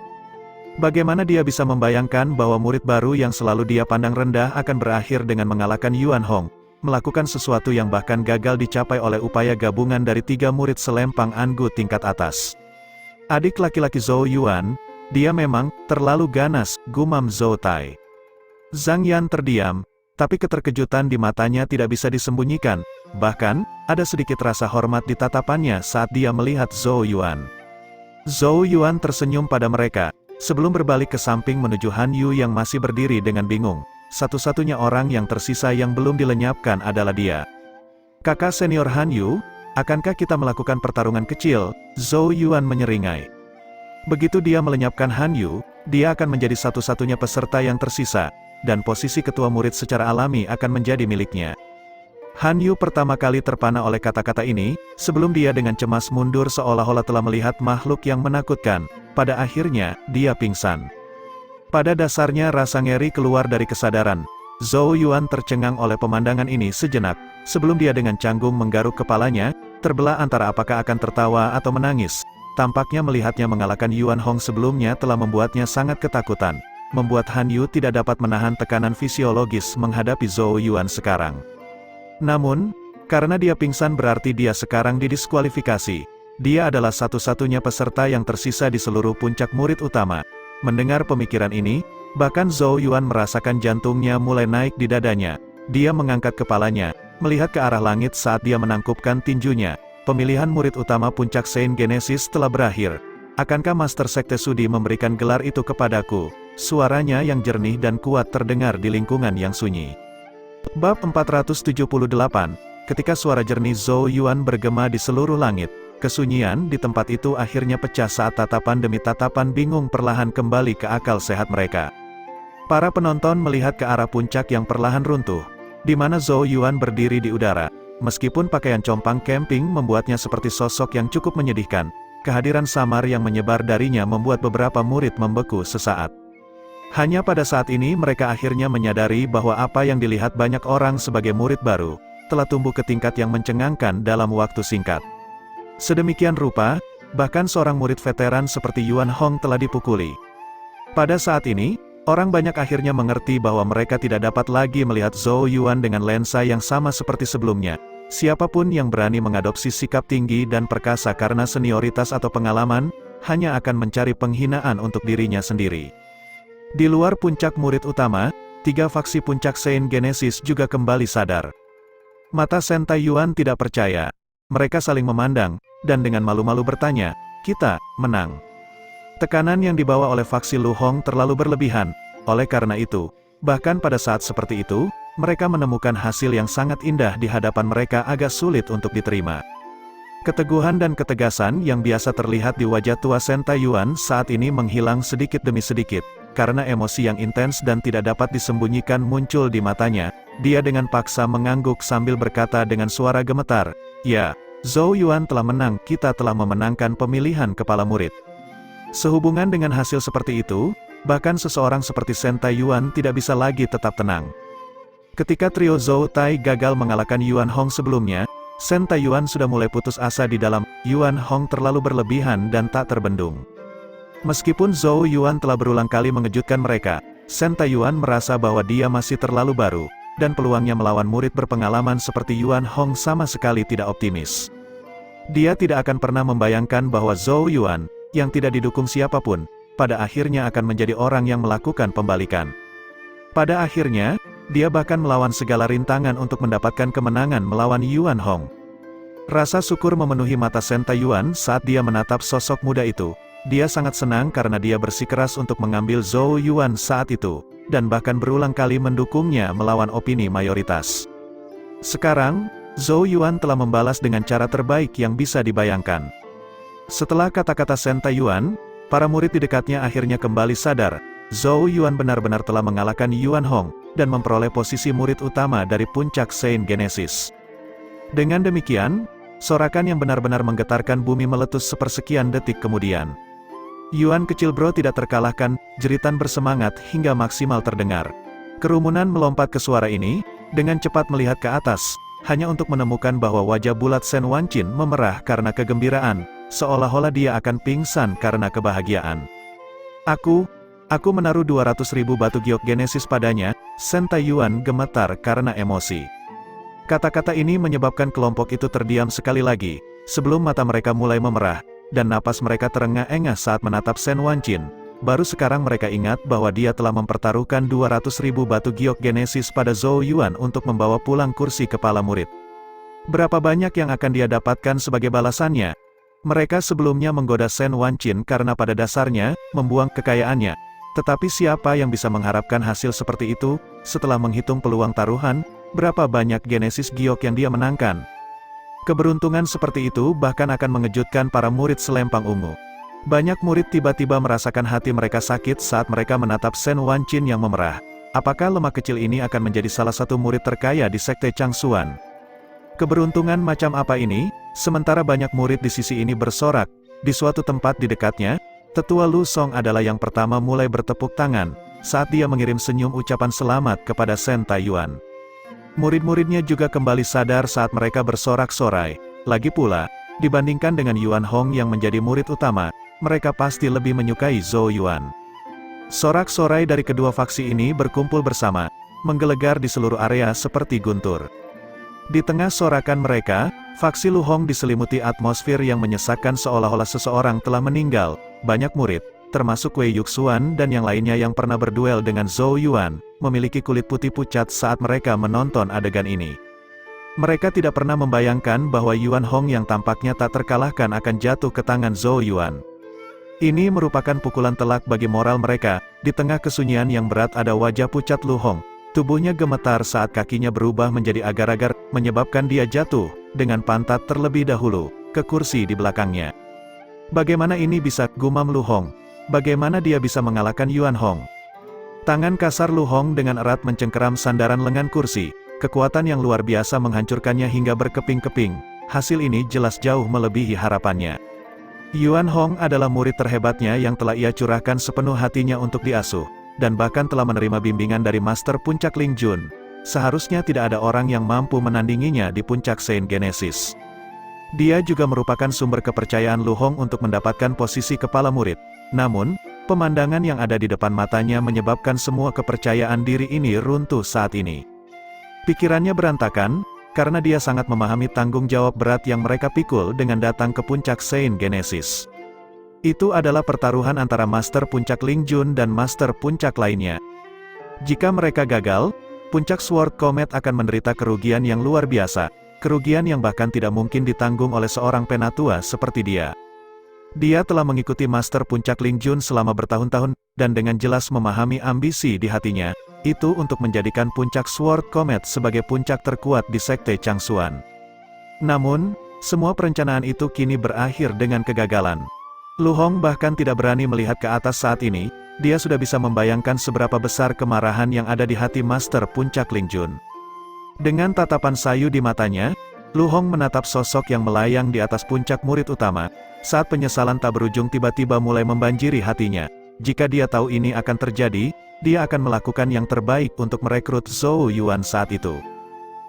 Bagaimana dia bisa membayangkan bahwa murid baru yang selalu dia pandang rendah akan berakhir dengan mengalahkan Yuan Hong, melakukan sesuatu yang bahkan gagal dicapai oleh upaya gabungan dari 3 murid selempang Angu tingkat atas. Adik laki-laki Zhou Yuan, dia memang terlalu ganas, gumam Zhou Tai. Zhang Yan terdiam, tapi keterkejutan di matanya tidak bisa disembunyikan, bahkan, ada sedikit rasa hormat di tatapannya saat dia melihat Zhou Yuan. Zhou Yuan tersenyum pada mereka, sebelum berbalik ke samping menuju Han Yu yang masih berdiri dengan bingung. Satu-satunya orang yang tersisa yang belum dilenyapkan adalah dia. Kakak senior Han Yu, akankah kita melakukan pertarungan kecil? Zhou Yuan menyeringai. Begitu dia melenyapkan Han Yu, dia akan menjadi satu-satunya peserta yang tersisa, dan posisi ketua murid secara alami akan menjadi miliknya. Han Yu pertama kali terpana oleh kata-kata ini, sebelum dia dengan cemas mundur seolah-olah telah melihat makhluk yang menakutkan. Pada akhirnya, dia pingsan. Pada dasarnya rasa ngeri keluar dari kesadaran. Zhou Yuan tercengang oleh pemandangan ini sejenak, sebelum dia dengan canggung menggaruk kepalanya, terbelah antara apakah akan tertawa atau menangis. Tampaknya melihatnya mengalahkan Yuan Hong sebelumnya telah membuatnya sangat ketakutan, membuat Han Yu tidak dapat menahan tekanan fisiologis menghadapi Zhou Yuan sekarang. Namun, karena dia pingsan berarti dia sekarang didiskualifikasi. Dia adalah satu-satunya peserta yang tersisa di seluruh puncak murid utama. Mendengar pemikiran ini, bahkan Zhou Yuan merasakan jantungnya mulai naik di dadanya. Dia mengangkat kepalanya, melihat ke arah langit saat dia menangkupkan tinjunya. Pemilihan murid utama puncak Saint Genesis telah berakhir. Akankah Master Sekte Sudi memberikan gelar itu kepadaku? Suaranya yang jernih dan kuat terdengar di lingkungan yang sunyi. Bab 478, ketika suara jernih Zhou Yuan bergema di seluruh langit, kesunyian di tempat itu akhirnya pecah saat tatapan demi tatapan bingung perlahan kembali ke akal sehat mereka. Para penonton melihat ke arah puncak yang perlahan runtuh, di mana Zhou Yuan berdiri di udara. Meskipun pakaian compang camping membuatnya seperti sosok yang cukup menyedihkan, kehadiran samar yang menyebar darinya membuat beberapa murid membeku sesaat. Hanya pada saat ini mereka akhirnya menyadari bahwa apa yang dilihat banyak orang sebagai murid baru, telah tumbuh ke tingkat yang mencengangkan dalam waktu singkat. Sedemikian rupa, bahkan seorang murid veteran seperti Yuan Hong telah dipukuli. Pada saat ini, orang banyak akhirnya mengerti bahwa mereka tidak dapat lagi melihat Zhou Yuan dengan lensa yang sama seperti sebelumnya. Siapapun yang berani mengadopsi sikap tinggi dan perkasa karena senioritas atau pengalaman, hanya akan mencari penghinaan untuk dirinya sendiri. Di luar puncak murid utama, 3 faksi puncak Saint Genesis juga kembali sadar. Mata Shen Taiyuan tidak percaya. Mereka saling memandang, dan dengan malu-malu bertanya, "Kita menang." Tekanan yang dibawa oleh faksi Lu Hong terlalu berlebihan. Oleh karena itu, bahkan pada saat seperti itu, mereka menemukan hasil yang sangat indah di hadapan mereka agak sulit untuk diterima. Keteguhan dan ketegasan yang biasa terlihat di wajah tua Shen Taiyuan saat ini menghilang sedikit demi sedikit, karena emosi yang intens dan tidak dapat disembunyikan muncul di matanya. Dia dengan paksa mengangguk sambil berkata dengan suara gemetar, "Ya, Zhou Yuan telah menang, kita telah memenangkan pemilihan kepala murid." Sehubungan dengan hasil seperti itu, bahkan seseorang seperti Shen Taiyuan tidak bisa lagi tetap tenang. Ketika trio Zhou Tai gagal mengalahkan Yuan Hong sebelumnya, Shen Taiyuan sudah mulai putus asa di dalam. Yuan Hong terlalu berlebihan dan tak terbendung. Meskipun Zhou Yuan telah berulang kali mengejutkan mereka, Shen Taiyuan merasa bahwa dia masih terlalu baru, dan peluangnya melawan murid berpengalaman seperti Yuan Hong sama sekali tidak optimis. Dia tidak akan pernah membayangkan bahwa Zhou Yuan, yang tidak didukung siapapun, pada akhirnya akan menjadi orang yang melakukan pembalikan. Pada akhirnya, dia bahkan melawan segala rintangan untuk mendapatkan kemenangan melawan Yuan Hong. Rasa syukur memenuhi mata Shen Taiyuan saat dia menatap sosok muda itu. Dia sangat senang karena dia bersikeras untuk mengambil Zhou Yuan saat itu, dan bahkan berulang kali mendukungnya melawan opini mayoritas. Sekarang, Zhou Yuan telah membalas dengan cara terbaik yang bisa dibayangkan. Setelah kata-kata Shen Taiyuan, para murid di dekatnya akhirnya kembali sadar. Zhou Yuan benar-benar telah mengalahkan Yuan Hong, dan memperoleh posisi murid utama dari puncak Saint Genesis. Dengan demikian, sorakan yang benar-benar menggetarkan bumi meletus sepersekian detik kemudian. "Yuan kecil bro tidak terkalahkan," jeritan bersemangat hingga maksimal terdengar. Kerumunan melompat ke suara ini, dengan cepat melihat ke atas, hanya untuk menemukan bahwa wajah bulat Shen Wanqin memerah karena kegembiraan, seolah-olah dia akan pingsan karena kebahagiaan. Aku menaruh 200.000 batu giok Genesis padanya." Shen Taiyuan gemetar karena emosi. Kata-kata ini menyebabkan kelompok itu terdiam sekali lagi, sebelum mata mereka mulai memerah, dan napas mereka terengah-engah saat menatap Shen Wanqin. Baru sekarang mereka ingat bahwa dia telah mempertaruhkan 200.000 batu giok Genesis pada Zhou Yuan untuk membawa pulang kursi kepala murid. Berapa banyak yang akan dia dapatkan sebagai balasannya? Mereka sebelumnya menggoda Shen Wanqin karena pada dasarnya, membuang kekayaannya. Tetapi siapa yang bisa mengharapkan hasil seperti itu, setelah menghitung peluang taruhan, berapa banyak Genesis giok yang dia menangkan? Keberuntungan seperti itu bahkan akan mengejutkan para murid selempang ungu. Banyak murid tiba-tiba merasakan hati mereka sakit saat mereka menatap Shen Wanqin yang memerah. Apakah lemak kecil ini akan menjadi salah satu murid terkaya di Sekte Changsuan? Keberuntungan macam apa ini? Sementara banyak murid di sisi ini bersorak, di suatu tempat di dekatnya, Tetua Lu Song adalah yang pertama mulai bertepuk tangan, saat dia mengirim senyum ucapan selamat kepada Shen Taiyuan. Murid-muridnya juga kembali sadar saat mereka bersorak-sorai. Lagi pula, dibandingkan dengan Yuan Hong yang menjadi murid utama, mereka pasti lebih menyukai Zhou Yuan. Sorak-sorai dari kedua faksi ini berkumpul bersama, menggelegar di seluruh area seperti guntur. Di tengah sorakan mereka, faksi Lu Hong diselimuti atmosfer yang menyesakkan seolah-olah seseorang telah meninggal. Banyak murid, termasuk Wei Yuxuan dan yang lainnya yang pernah berduel dengan Zhou Yuan, memiliki kulit putih pucat saat mereka menonton adegan ini. Mereka tidak pernah membayangkan bahwa Yuan Hong yang tampaknya tak terkalahkan akan jatuh ke tangan Zhou Yuan. Ini merupakan pukulan telak bagi moral mereka. Di tengah kesunyian yang berat ada wajah pucat Lu Hong. Tubuhnya gemetar saat kakinya berubah menjadi agar-agar, menyebabkan dia jatuh, dengan pantat terlebih dahulu, ke kursi di belakangnya. Bagaimana ini bisa, gumam Lu Hong? Bagaimana dia bisa mengalahkan Yuan Hong? Tangan kasar Lu Hong dengan erat mencengkeram sandaran lengan kursi. Kekuatan yang luar biasa menghancurkannya hingga berkeping-keping. Hasil ini jelas jauh melebihi harapannya. Yuan Hong adalah murid terhebatnya yang telah ia curahkan sepenuh hatinya untuk diasuh, dan bahkan telah menerima bimbingan dari Master Puncak Ling Jun. Seharusnya tidak ada orang yang mampu menandinginya di puncak Saint Genesis. Dia juga merupakan sumber kepercayaan Lu Hong untuk mendapatkan posisi kepala murid. Namun, pemandangan yang ada di depan matanya menyebabkan semua kepercayaan diri ini runtuh saat ini. Pikirannya berantakan, karena dia sangat memahami tanggung jawab berat yang mereka pikul dengan datang ke puncak Saint Genesis. Itu adalah pertaruhan antara Master Puncak Ling Jun dan Master Puncak lainnya. Jika mereka gagal, Puncak Sword Comet akan menderita kerugian yang luar biasa, kerugian yang bahkan tidak mungkin ditanggung oleh seorang penatua seperti dia. Dia telah mengikuti Master Puncak Ling Jun selama bertahun-tahun, dan dengan jelas memahami ambisi di hatinya, itu untuk menjadikan Puncak Sword Comet sebagai puncak terkuat di Sekte Changsuan. Namun, semua perencanaan itu kini berakhir dengan kegagalan. Lu Hong bahkan tidak berani melihat ke atas saat ini. Dia sudah bisa membayangkan seberapa besar kemarahan yang ada di hati Master Puncak Ling Jun. Dengan tatapan sayu di matanya, Lu Hong menatap sosok yang melayang di atas puncak murid utama, saat penyesalan tak berujung tiba-tiba mulai membanjiri hatinya. Jika dia tahu ini akan terjadi, dia akan melakukan yang terbaik untuk merekrut Zhou Yuan saat itu.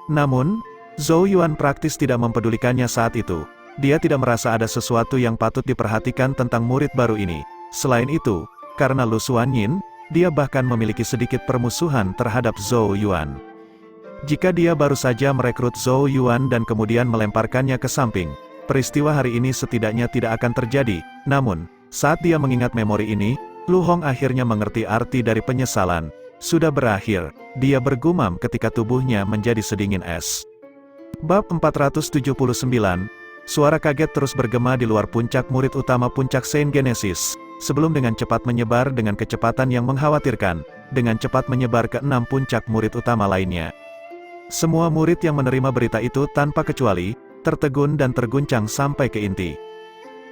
Namun, Zhou Yuan praktis tidak mempedulikannya saat itu. Dia tidak merasa ada sesuatu yang patut diperhatikan tentang murid baru ini. Selain itu, karena Lu Xuanyin, dia bahkan memiliki sedikit permusuhan terhadap Zhou Yuan. Jika dia baru saja merekrut Zhou Yuan dan kemudian melemparkannya ke samping, peristiwa hari ini setidaknya tidak akan terjadi. Namun, saat dia mengingat memori ini, Lu Hong akhirnya mengerti arti dari penyesalan. Sudah berakhir, dia bergumam ketika tubuhnya menjadi sedingin es. Bab 479, suara kaget terus bergema di luar puncak murid utama puncak Saint Genesis, sebelum dengan cepat menyebar dengan kecepatan yang mengkhawatirkan, dengan cepat menyebar ke 6 puncak murid utama lainnya. Semua murid yang menerima berita itu tanpa kecuali, tertegun dan terguncang sampai ke inti.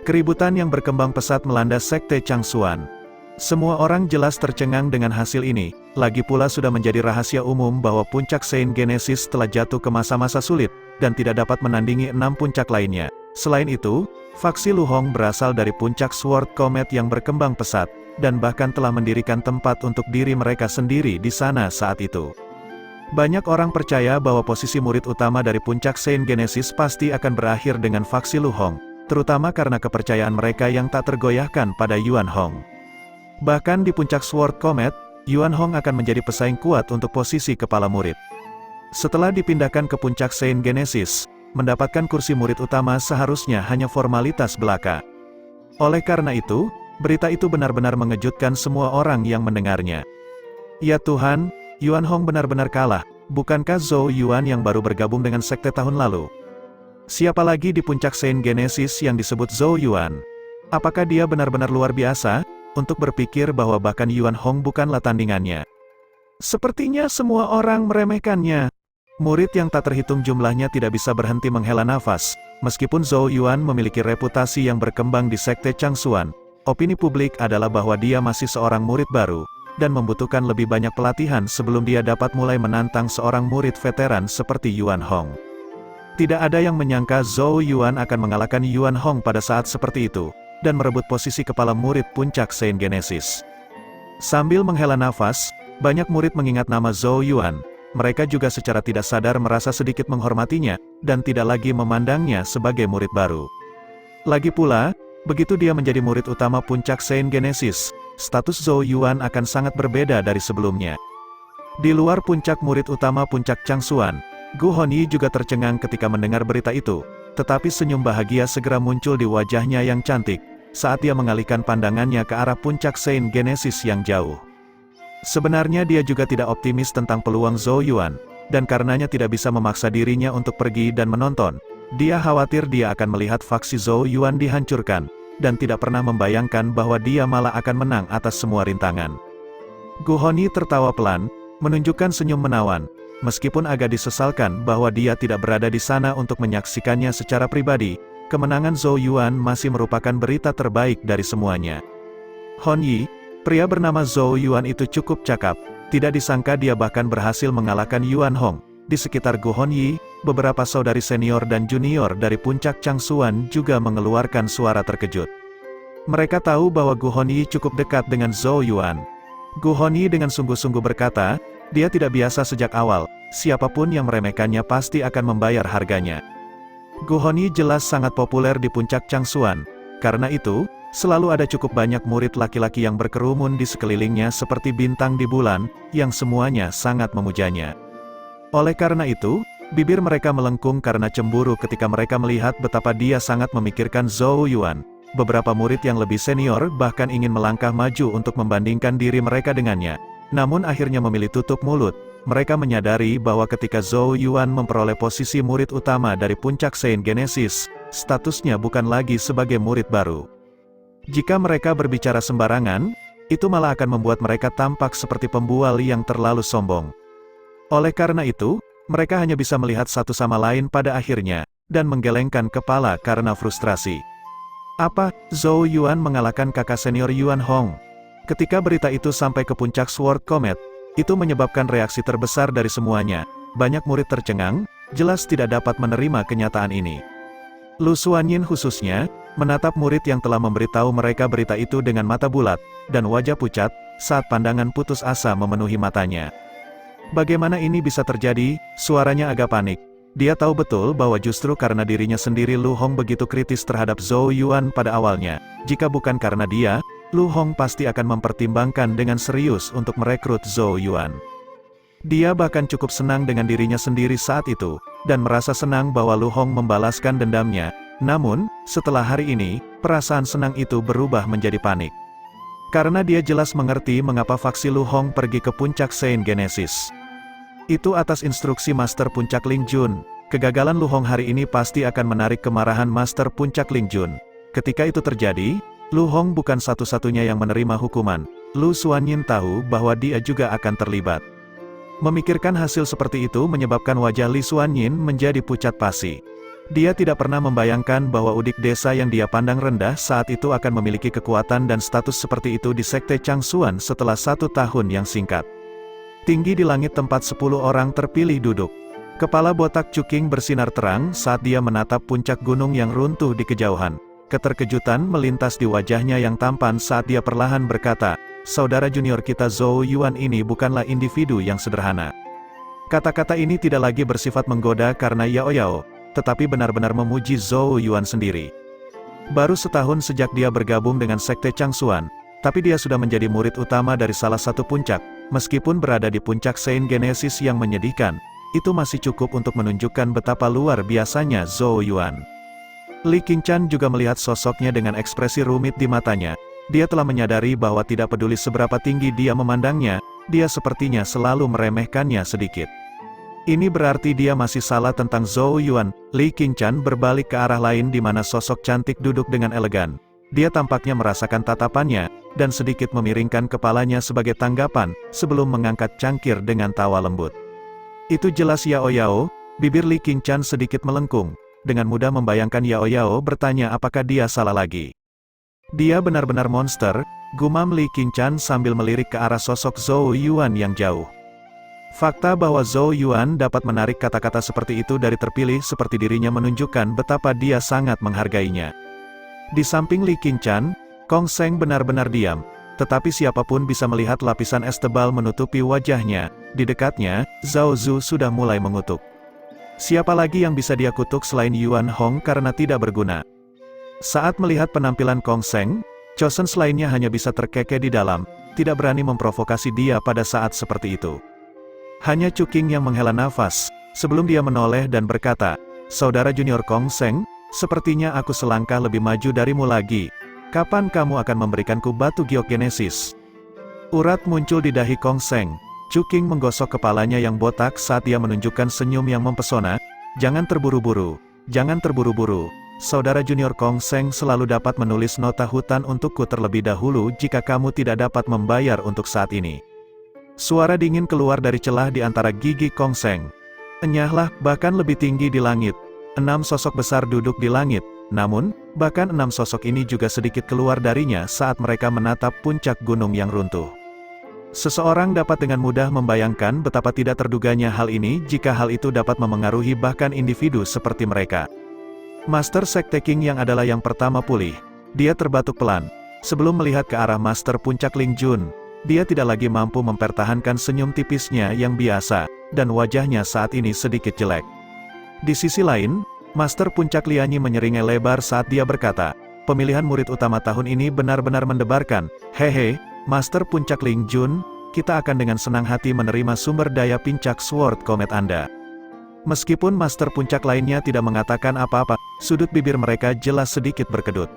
Keributan yang berkembang pesat melanda Sekte Changsuan. Semua orang jelas tercengang dengan hasil ini, lagi pula sudah menjadi rahasia umum bahwa puncak Saint Genesis telah jatuh ke masa-masa sulit, dan tidak dapat menandingi 6 puncak lainnya. Selain itu, faksi Lu Hong berasal dari puncak Sword Comet yang berkembang pesat, dan bahkan telah mendirikan tempat untuk diri mereka sendiri di sana saat itu. Banyak orang percaya bahwa posisi murid utama dari puncak Saint Genesis pasti akan berakhir dengan faksi Lu Hong, terutama karena kepercayaan mereka yang tak tergoyahkan pada Yuan Hong. Bahkan di puncak Sword Comet, Yuan Hong akan menjadi pesaing kuat untuk posisi kepala murid. Setelah dipindahkan ke puncak Saint Genesis, mendapatkan kursi murid utama seharusnya hanya formalitas belaka. Oleh karena itu, berita itu benar-benar mengejutkan semua orang yang mendengarnya. Ya Tuhan, Yuan Hong benar-benar kalah, bukankah Zhou Yuan yang baru bergabung dengan sekte tahun lalu? Siapa lagi di puncak Saint Genesis yang disebut Zhou Yuan? Apakah dia benar-benar luar biasa, untuk berpikir bahwa bahkan Yuan Hong bukanlah tandingannya? Sepertinya semua orang meremehkannya. Murid yang tak terhitung jumlahnya tidak bisa berhenti menghela nafas. Meskipun Zhou Yuan memiliki reputasi yang berkembang di Sekte Changsuan, opini publik adalah bahwa dia masih seorang murid baru, dan membutuhkan lebih banyak pelatihan sebelum dia dapat mulai menantang seorang murid veteran seperti Yuan Hong. Tidak ada yang menyangka Zhou Yuan akan mengalahkan Yuan Hong pada saat seperti itu, dan merebut posisi kepala murid puncak Saint Genesis. Sambil menghela nafas, banyak murid mengingat nama Zhou Yuan. mereka juga secara tidak sadar merasa sedikit menghormatinya, dan tidak lagi memandangnya sebagai murid baru. Lagi pula, begitu dia menjadi murid utama puncak Saint Genesis, status Zhou Yuan akan sangat berbeda dari sebelumnya. Di luar puncak murid utama puncak Changsuan, Gu Honyi juga tercengang ketika mendengar berita itu, tetapi senyum bahagia segera muncul di wajahnya yang cantik, saat dia mengalihkan pandangannya ke arah puncak Saint Genesis yang jauh. Sebenarnya dia juga tidak optimis tentang peluang Zhou Yuan, dan karenanya tidak bisa memaksa dirinya untuk pergi dan menonton. Dia khawatir dia akan melihat faksi Zhou Yuan dihancurkan, dan tidak pernah membayangkan bahwa dia malah akan menang atas semua rintangan. Gu Honyi tertawa pelan, menunjukkan senyum menawan, meskipun agak disesalkan bahwa dia tidak berada di sana untuk menyaksikannya secara pribadi. Kemenangan Zhou Yuan masih merupakan berita terbaik dari semuanya. Honyi, pria bernama Zhou Yuan itu cukup cakap, tidak disangka dia bahkan berhasil mengalahkan Yuan Hong. Di sekitar Gu Honyi, beberapa saudari senior dan junior dari puncak Changsuan juga mengeluarkan suara terkejut. Mereka tahu bahwa Gu Honyi cukup dekat dengan Zhou Yuan. Gu Honyi dengan sungguh-sungguh berkata, dia tidak biasa sejak awal, siapapun yang meremehkannya pasti akan membayar harganya. Gu Honyi jelas sangat populer di puncak Changsuan, karena itu, selalu ada cukup banyak murid laki-laki yang berkerumun di sekelilingnya seperti bintang di bulan, yang semuanya sangat memujanya. Oleh karena itu, bibir mereka melengkung karena cemburu ketika mereka melihat betapa dia sangat memikirkan Zhou Yuan. Beberapa murid yang lebih senior bahkan ingin melangkah maju untuk membandingkan diri mereka dengannya. Namun akhirnya memilih tutup mulut. Mereka menyadari bahwa ketika Zhou Yuan memperoleh posisi murid utama dari puncak Saint Genesis, statusnya bukan lagi sebagai murid baru. Jika mereka berbicara sembarangan, itu malah akan membuat mereka tampak seperti pembual yang terlalu sombong. Oleh karena itu, mereka hanya bisa melihat satu sama lain pada akhirnya, dan menggelengkan kepala karena frustrasi. Apa, Zhou Yuan mengalahkan kakak senior Yuan Hong? Ketika berita itu sampai ke puncak Sword Comet, itu menyebabkan reaksi terbesar dari semuanya. Banyak murid tercengang, jelas tidak dapat menerima kenyataan ini. Lu Xuanyin khususnya, menatap murid yang telah memberitahu mereka berita itu dengan mata bulat, dan wajah pucat, saat pandangan putus asa memenuhi matanya. Bagaimana ini bisa terjadi? Suaranya agak panik. Dia tahu betul bahwa justru karena dirinya sendiri Lu Hong begitu kritis terhadap Zhou Yuan pada awalnya. Jika bukan karena dia, Lu Hong pasti akan mempertimbangkan dengan serius untuk merekrut Zhou Yuan. Dia bahkan cukup senang dengan dirinya sendiri saat itu, dan merasa senang bahwa Lu Hong membalaskan dendamnya. Namun, setelah hari ini, perasaan senang itu berubah menjadi panik. Karena dia jelas mengerti mengapa faksi Lu Hong pergi ke puncak Saint Genesis. Itu atas instruksi Master Puncak Ling Jun. Kegagalan Lu Hong hari ini pasti akan menarik kemarahan Master Puncak Ling Jun. Ketika itu terjadi, Lu Hong bukan satu-satunya yang menerima hukuman. Lu Xuanyin tahu bahwa dia juga akan terlibat. Memikirkan hasil seperti itu menyebabkan wajah Li Xuanyin menjadi pucat pasi. Dia tidak pernah membayangkan bahwa udik desa yang dia pandang rendah saat itu akan memiliki kekuatan dan status seperti itu di Sekte Changsuan setelah 1 tahun yang singkat. Tinggi di langit tempat 10 orang terpilih duduk. Kepala botak Cuking bersinar terang saat dia menatap puncak gunung yang runtuh di kejauhan. Keterkejutan melintas di wajahnya yang tampan saat dia perlahan berkata, saudara junior kita Zhou Yuan ini bukanlah individu yang sederhana. Kata-kata ini tidak lagi bersifat menggoda karena Yao Yao, tetapi benar-benar memuji Zhou Yuan sendiri. Baru setahun sejak dia bergabung dengan Sekte Changsuan, tapi dia sudah menjadi murid utama dari salah satu puncak. Meskipun berada di puncak Saint Genesis yang menyedihkan, itu masih cukup untuk menunjukkan betapa luar biasanya Zhou Yuan. Li Qingshan juga melihat sosoknya dengan ekspresi rumit di matanya. Dia telah menyadari bahwa tidak peduli seberapa tinggi dia memandangnya, dia sepertinya selalu meremehkannya sedikit. Ini berarti dia masih salah tentang Zhou Yuan. Li Qingshan berbalik ke arah lain di mana sosok cantik duduk dengan elegan. Dia tampaknya merasakan tatapannya, dan sedikit memiringkan kepalanya sebagai tanggapan, sebelum mengangkat cangkir dengan tawa lembut. Itu jelas Yao Yao. Bibir Li Qingshan sedikit melengkung, dengan mudah membayangkan Yao Yao bertanya apakah dia salah lagi. Dia benar-benar monster, gumam Li Qingshan sambil melirik ke arah sosok Zhou Yuan yang jauh. Fakta bahwa Zhou Yuan dapat menarik kata-kata seperti itu dari terpilih seperti dirinya menunjukkan betapa dia sangat menghargainya. Di samping Li Qingshan, Kong Seng benar-benar diam. tetapi siapapun bisa melihat lapisan es tebal menutupi wajahnya. Di dekatnya, Zhao Zu sudah mulai mengutuk. Siapa lagi yang bisa dia kutuk selain Yuan Hong karena tidak berguna? Saat melihat penampilan Kong Seng, Chosen lainnya hanya bisa terkekeh di dalam, tidak berani memprovokasi dia pada saat seperti itu. Hanya Chu Qing yang menghela nafas, sebelum dia menoleh dan berkata, "Saudara junior Kong Seng, sepertinya aku selangkah lebih maju darimu lagi. Kapan kamu akan memberikanku batu geogenesis?" Urat muncul di dahi Kong Seng. Chu Qing menggosok kepalanya yang botak saat dia menunjukkan senyum yang mempesona. "Jangan terburu-buru, jangan terburu-buru. Saudara junior Kong Seng selalu dapat menulis nota hutan untukku terlebih dahulu jika kamu tidak dapat membayar untuk saat ini." Suara dingin keluar dari celah di antara gigi Kong Seng. Enyahlah, bahkan lebih tinggi di langit. 6 sosok besar duduk di langit, namun, bahkan 6 sosok ini juga sedikit keluar darinya saat mereka menatap puncak gunung yang runtuh. Seseorang dapat dengan mudah membayangkan betapa tidak terduganya hal ini jika hal itu dapat memengaruhi bahkan individu seperti mereka. Master Sekte King yang adalah yang pertama pulih. Dia terbatuk pelan. Sebelum melihat ke arah Master Puncak Ling Jun, dia tidak lagi mampu mempertahankan senyum tipisnya yang biasa, dan wajahnya saat ini sedikit jelek. Di sisi lain, Master Puncak Lianyi menyeringai lebar saat dia berkata, "Pemilihan murid utama tahun ini benar-benar mendebarkan. Hehe, Master Puncak Ling Jun, kita akan dengan senang hati menerima sumber daya Puncak Sword Comet Anda." Meskipun Master Puncak lainnya tidak mengatakan apa-apa, sudut bibir mereka jelas sedikit berkedut.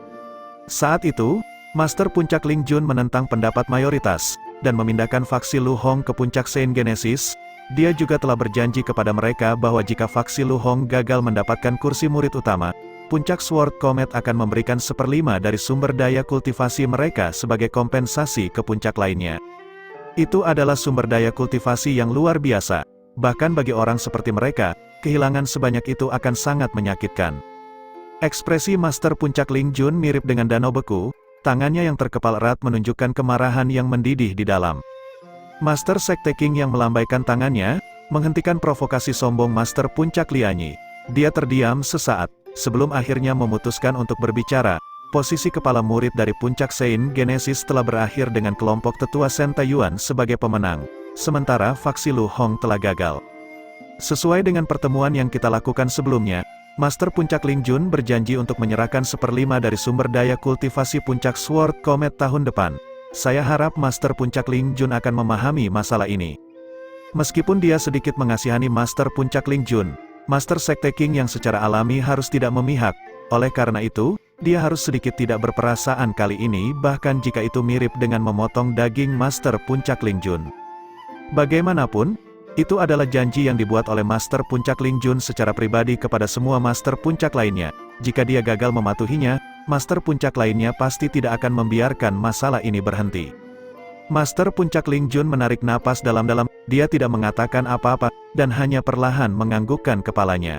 Saat itu, Master Puncak Ling Jun menentang pendapat mayoritas, dan memindahkan faksi Lu Hong ke Puncak Saint Genesis. Dia juga telah berjanji kepada mereka bahwa jika faksi Lu Hong gagal mendapatkan kursi murid utama, Puncak Sword Comet akan memberikan 1/5 dari sumber daya kultivasi mereka sebagai kompensasi ke puncak lainnya. Itu adalah sumber daya kultivasi yang luar biasa. Bahkan bagi orang seperti mereka, kehilangan sebanyak itu akan sangat menyakitkan. Ekspresi Master Puncak Ling Jun mirip dengan danau beku, tangannya yang terkepal erat menunjukkan kemarahan yang mendidih di dalam. Master Sekte King yang melambaikan tangannya, menghentikan provokasi sombong Master Puncak Lianyi. Dia terdiam sesaat, sebelum akhirnya memutuskan untuk berbicara. Posisi kepala murid dari Puncak Saint Genesis telah berakhir dengan kelompok tetua Shen Taiyuan sebagai pemenang. Sementara faksi Lu Hong telah gagal. Sesuai dengan pertemuan yang kita lakukan sebelumnya, Master Puncak Ling Jun berjanji untuk menyerahkan 1/5 dari sumber daya kultivasi Puncak Sword Comet tahun depan. Saya harap Master Puncak Ling Jun akan memahami masalah ini. Meskipun dia sedikit mengasihani Master Puncak Ling Jun, Master Sekte King yang secara alami harus tidak memihak. Oleh karena itu, dia harus sedikit tidak berperasaan kali ini bahkan jika itu mirip dengan memotong daging Master Puncak Ling Jun. Bagaimanapun, itu adalah janji yang dibuat oleh Master Puncak Ling Jun secara pribadi kepada semua Master Puncak lainnya. Jika dia gagal mematuhinya, Master Puncak lainnya pasti tidak akan membiarkan masalah ini berhenti. Master Puncak Ling Jun menarik napas dalam-dalam, dia tidak mengatakan apa-apa, dan hanya perlahan menganggukkan kepalanya.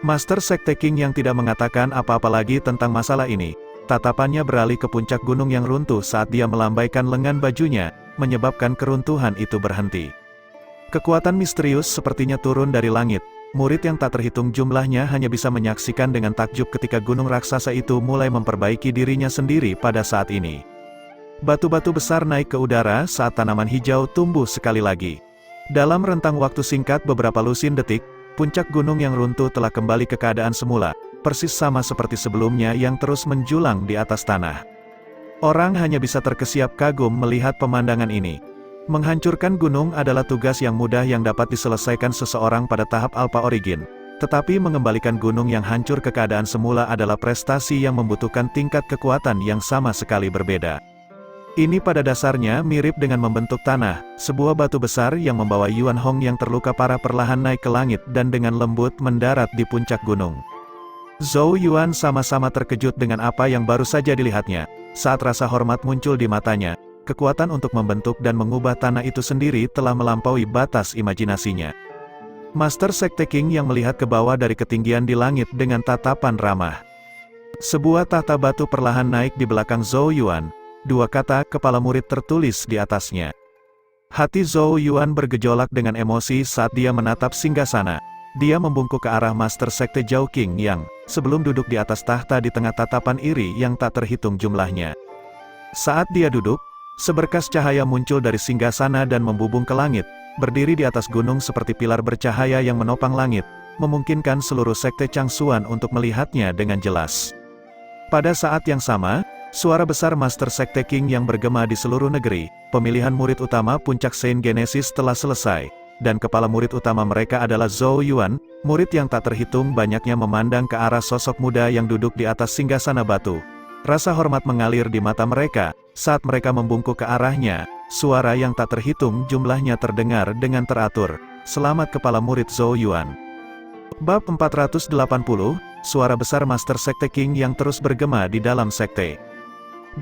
Master Sekte King yang tidak mengatakan apa-apa lagi tentang masalah ini, tatapannya beralih ke puncak gunung yang runtuh saat dia melambaikan lengan bajunya, menyebabkan keruntuhan itu berhenti. Kekuatan misterius sepertinya turun dari langit. Murid yang tak terhitung jumlahnya hanya bisa menyaksikan dengan takjub ketika gunung raksasa itu mulai memperbaiki dirinya sendiri pada saat ini. Batu-batu besar naik ke udara saat tanaman hijau tumbuh sekali lagi. Dalam rentang waktu singkat beberapa lusin detik, puncak gunung yang runtuh telah kembali ke keadaan semula, persis sama seperti sebelumnya yang terus menjulang di atas tanah. Orang hanya bisa terkesiap kagum melihat pemandangan ini. Menghancurkan gunung adalah tugas yang mudah yang dapat diselesaikan seseorang pada tahap Alpha Origin. Tetapi mengembalikan gunung yang hancur ke keadaan semula adalah prestasi yang membutuhkan tingkat kekuatan yang sama sekali berbeda. Ini pada dasarnya mirip dengan membentuk tanah, sebuah batu besar yang membawa Yuan Hong yang terluka parah perlahan naik ke langit dan dengan lembut mendarat di puncak gunung. Zhou Yuan sama-sama terkejut dengan apa yang baru saja dilihatnya. Saat rasa hormat muncul di matanya, kekuatan untuk membentuk dan mengubah tanah itu sendiri telah melampaui batas imajinasinya. Master Sekte King yang melihat ke bawah dari ketinggian di langit dengan tatapan ramah. Sebuah tahta batu perlahan naik di belakang Zhou Yuan. Dua kata kepala murid tertulis di atasnya. Hati Zhou Yuan bergejolak dengan emosi saat dia menatap singgasana. Dia membungkuk ke arah Master Sekte Zhao King yang sebelum duduk di atas tahta di tengah tatapan iri yang tak terhitung jumlahnya. Saat dia duduk, Seberkas cahaya muncul dari singgasana dan membubung ke langit, berdiri di atas gunung seperti pilar bercahaya yang menopang langit, memungkinkan seluruh sekte Changsuan untuk melihatnya dengan jelas. Pada saat yang sama, suara besar Master Sekte King yang bergema di seluruh negeri, pemilihan murid utama Puncak Saint Genesis telah selesai, dan kepala murid utama mereka adalah Zhou Yuan, murid yang tak terhitung banyaknya memandang ke arah sosok muda yang duduk di atas singgasana batu. Rasa hormat mengalir di mata mereka, saat mereka membungkuk ke arahnya, suara yang tak terhitung jumlahnya terdengar dengan teratur. Selamat kepala murid Zhou Yuan. Bab 480, suara besar Master Sekte King yang terus bergema di dalam sekte.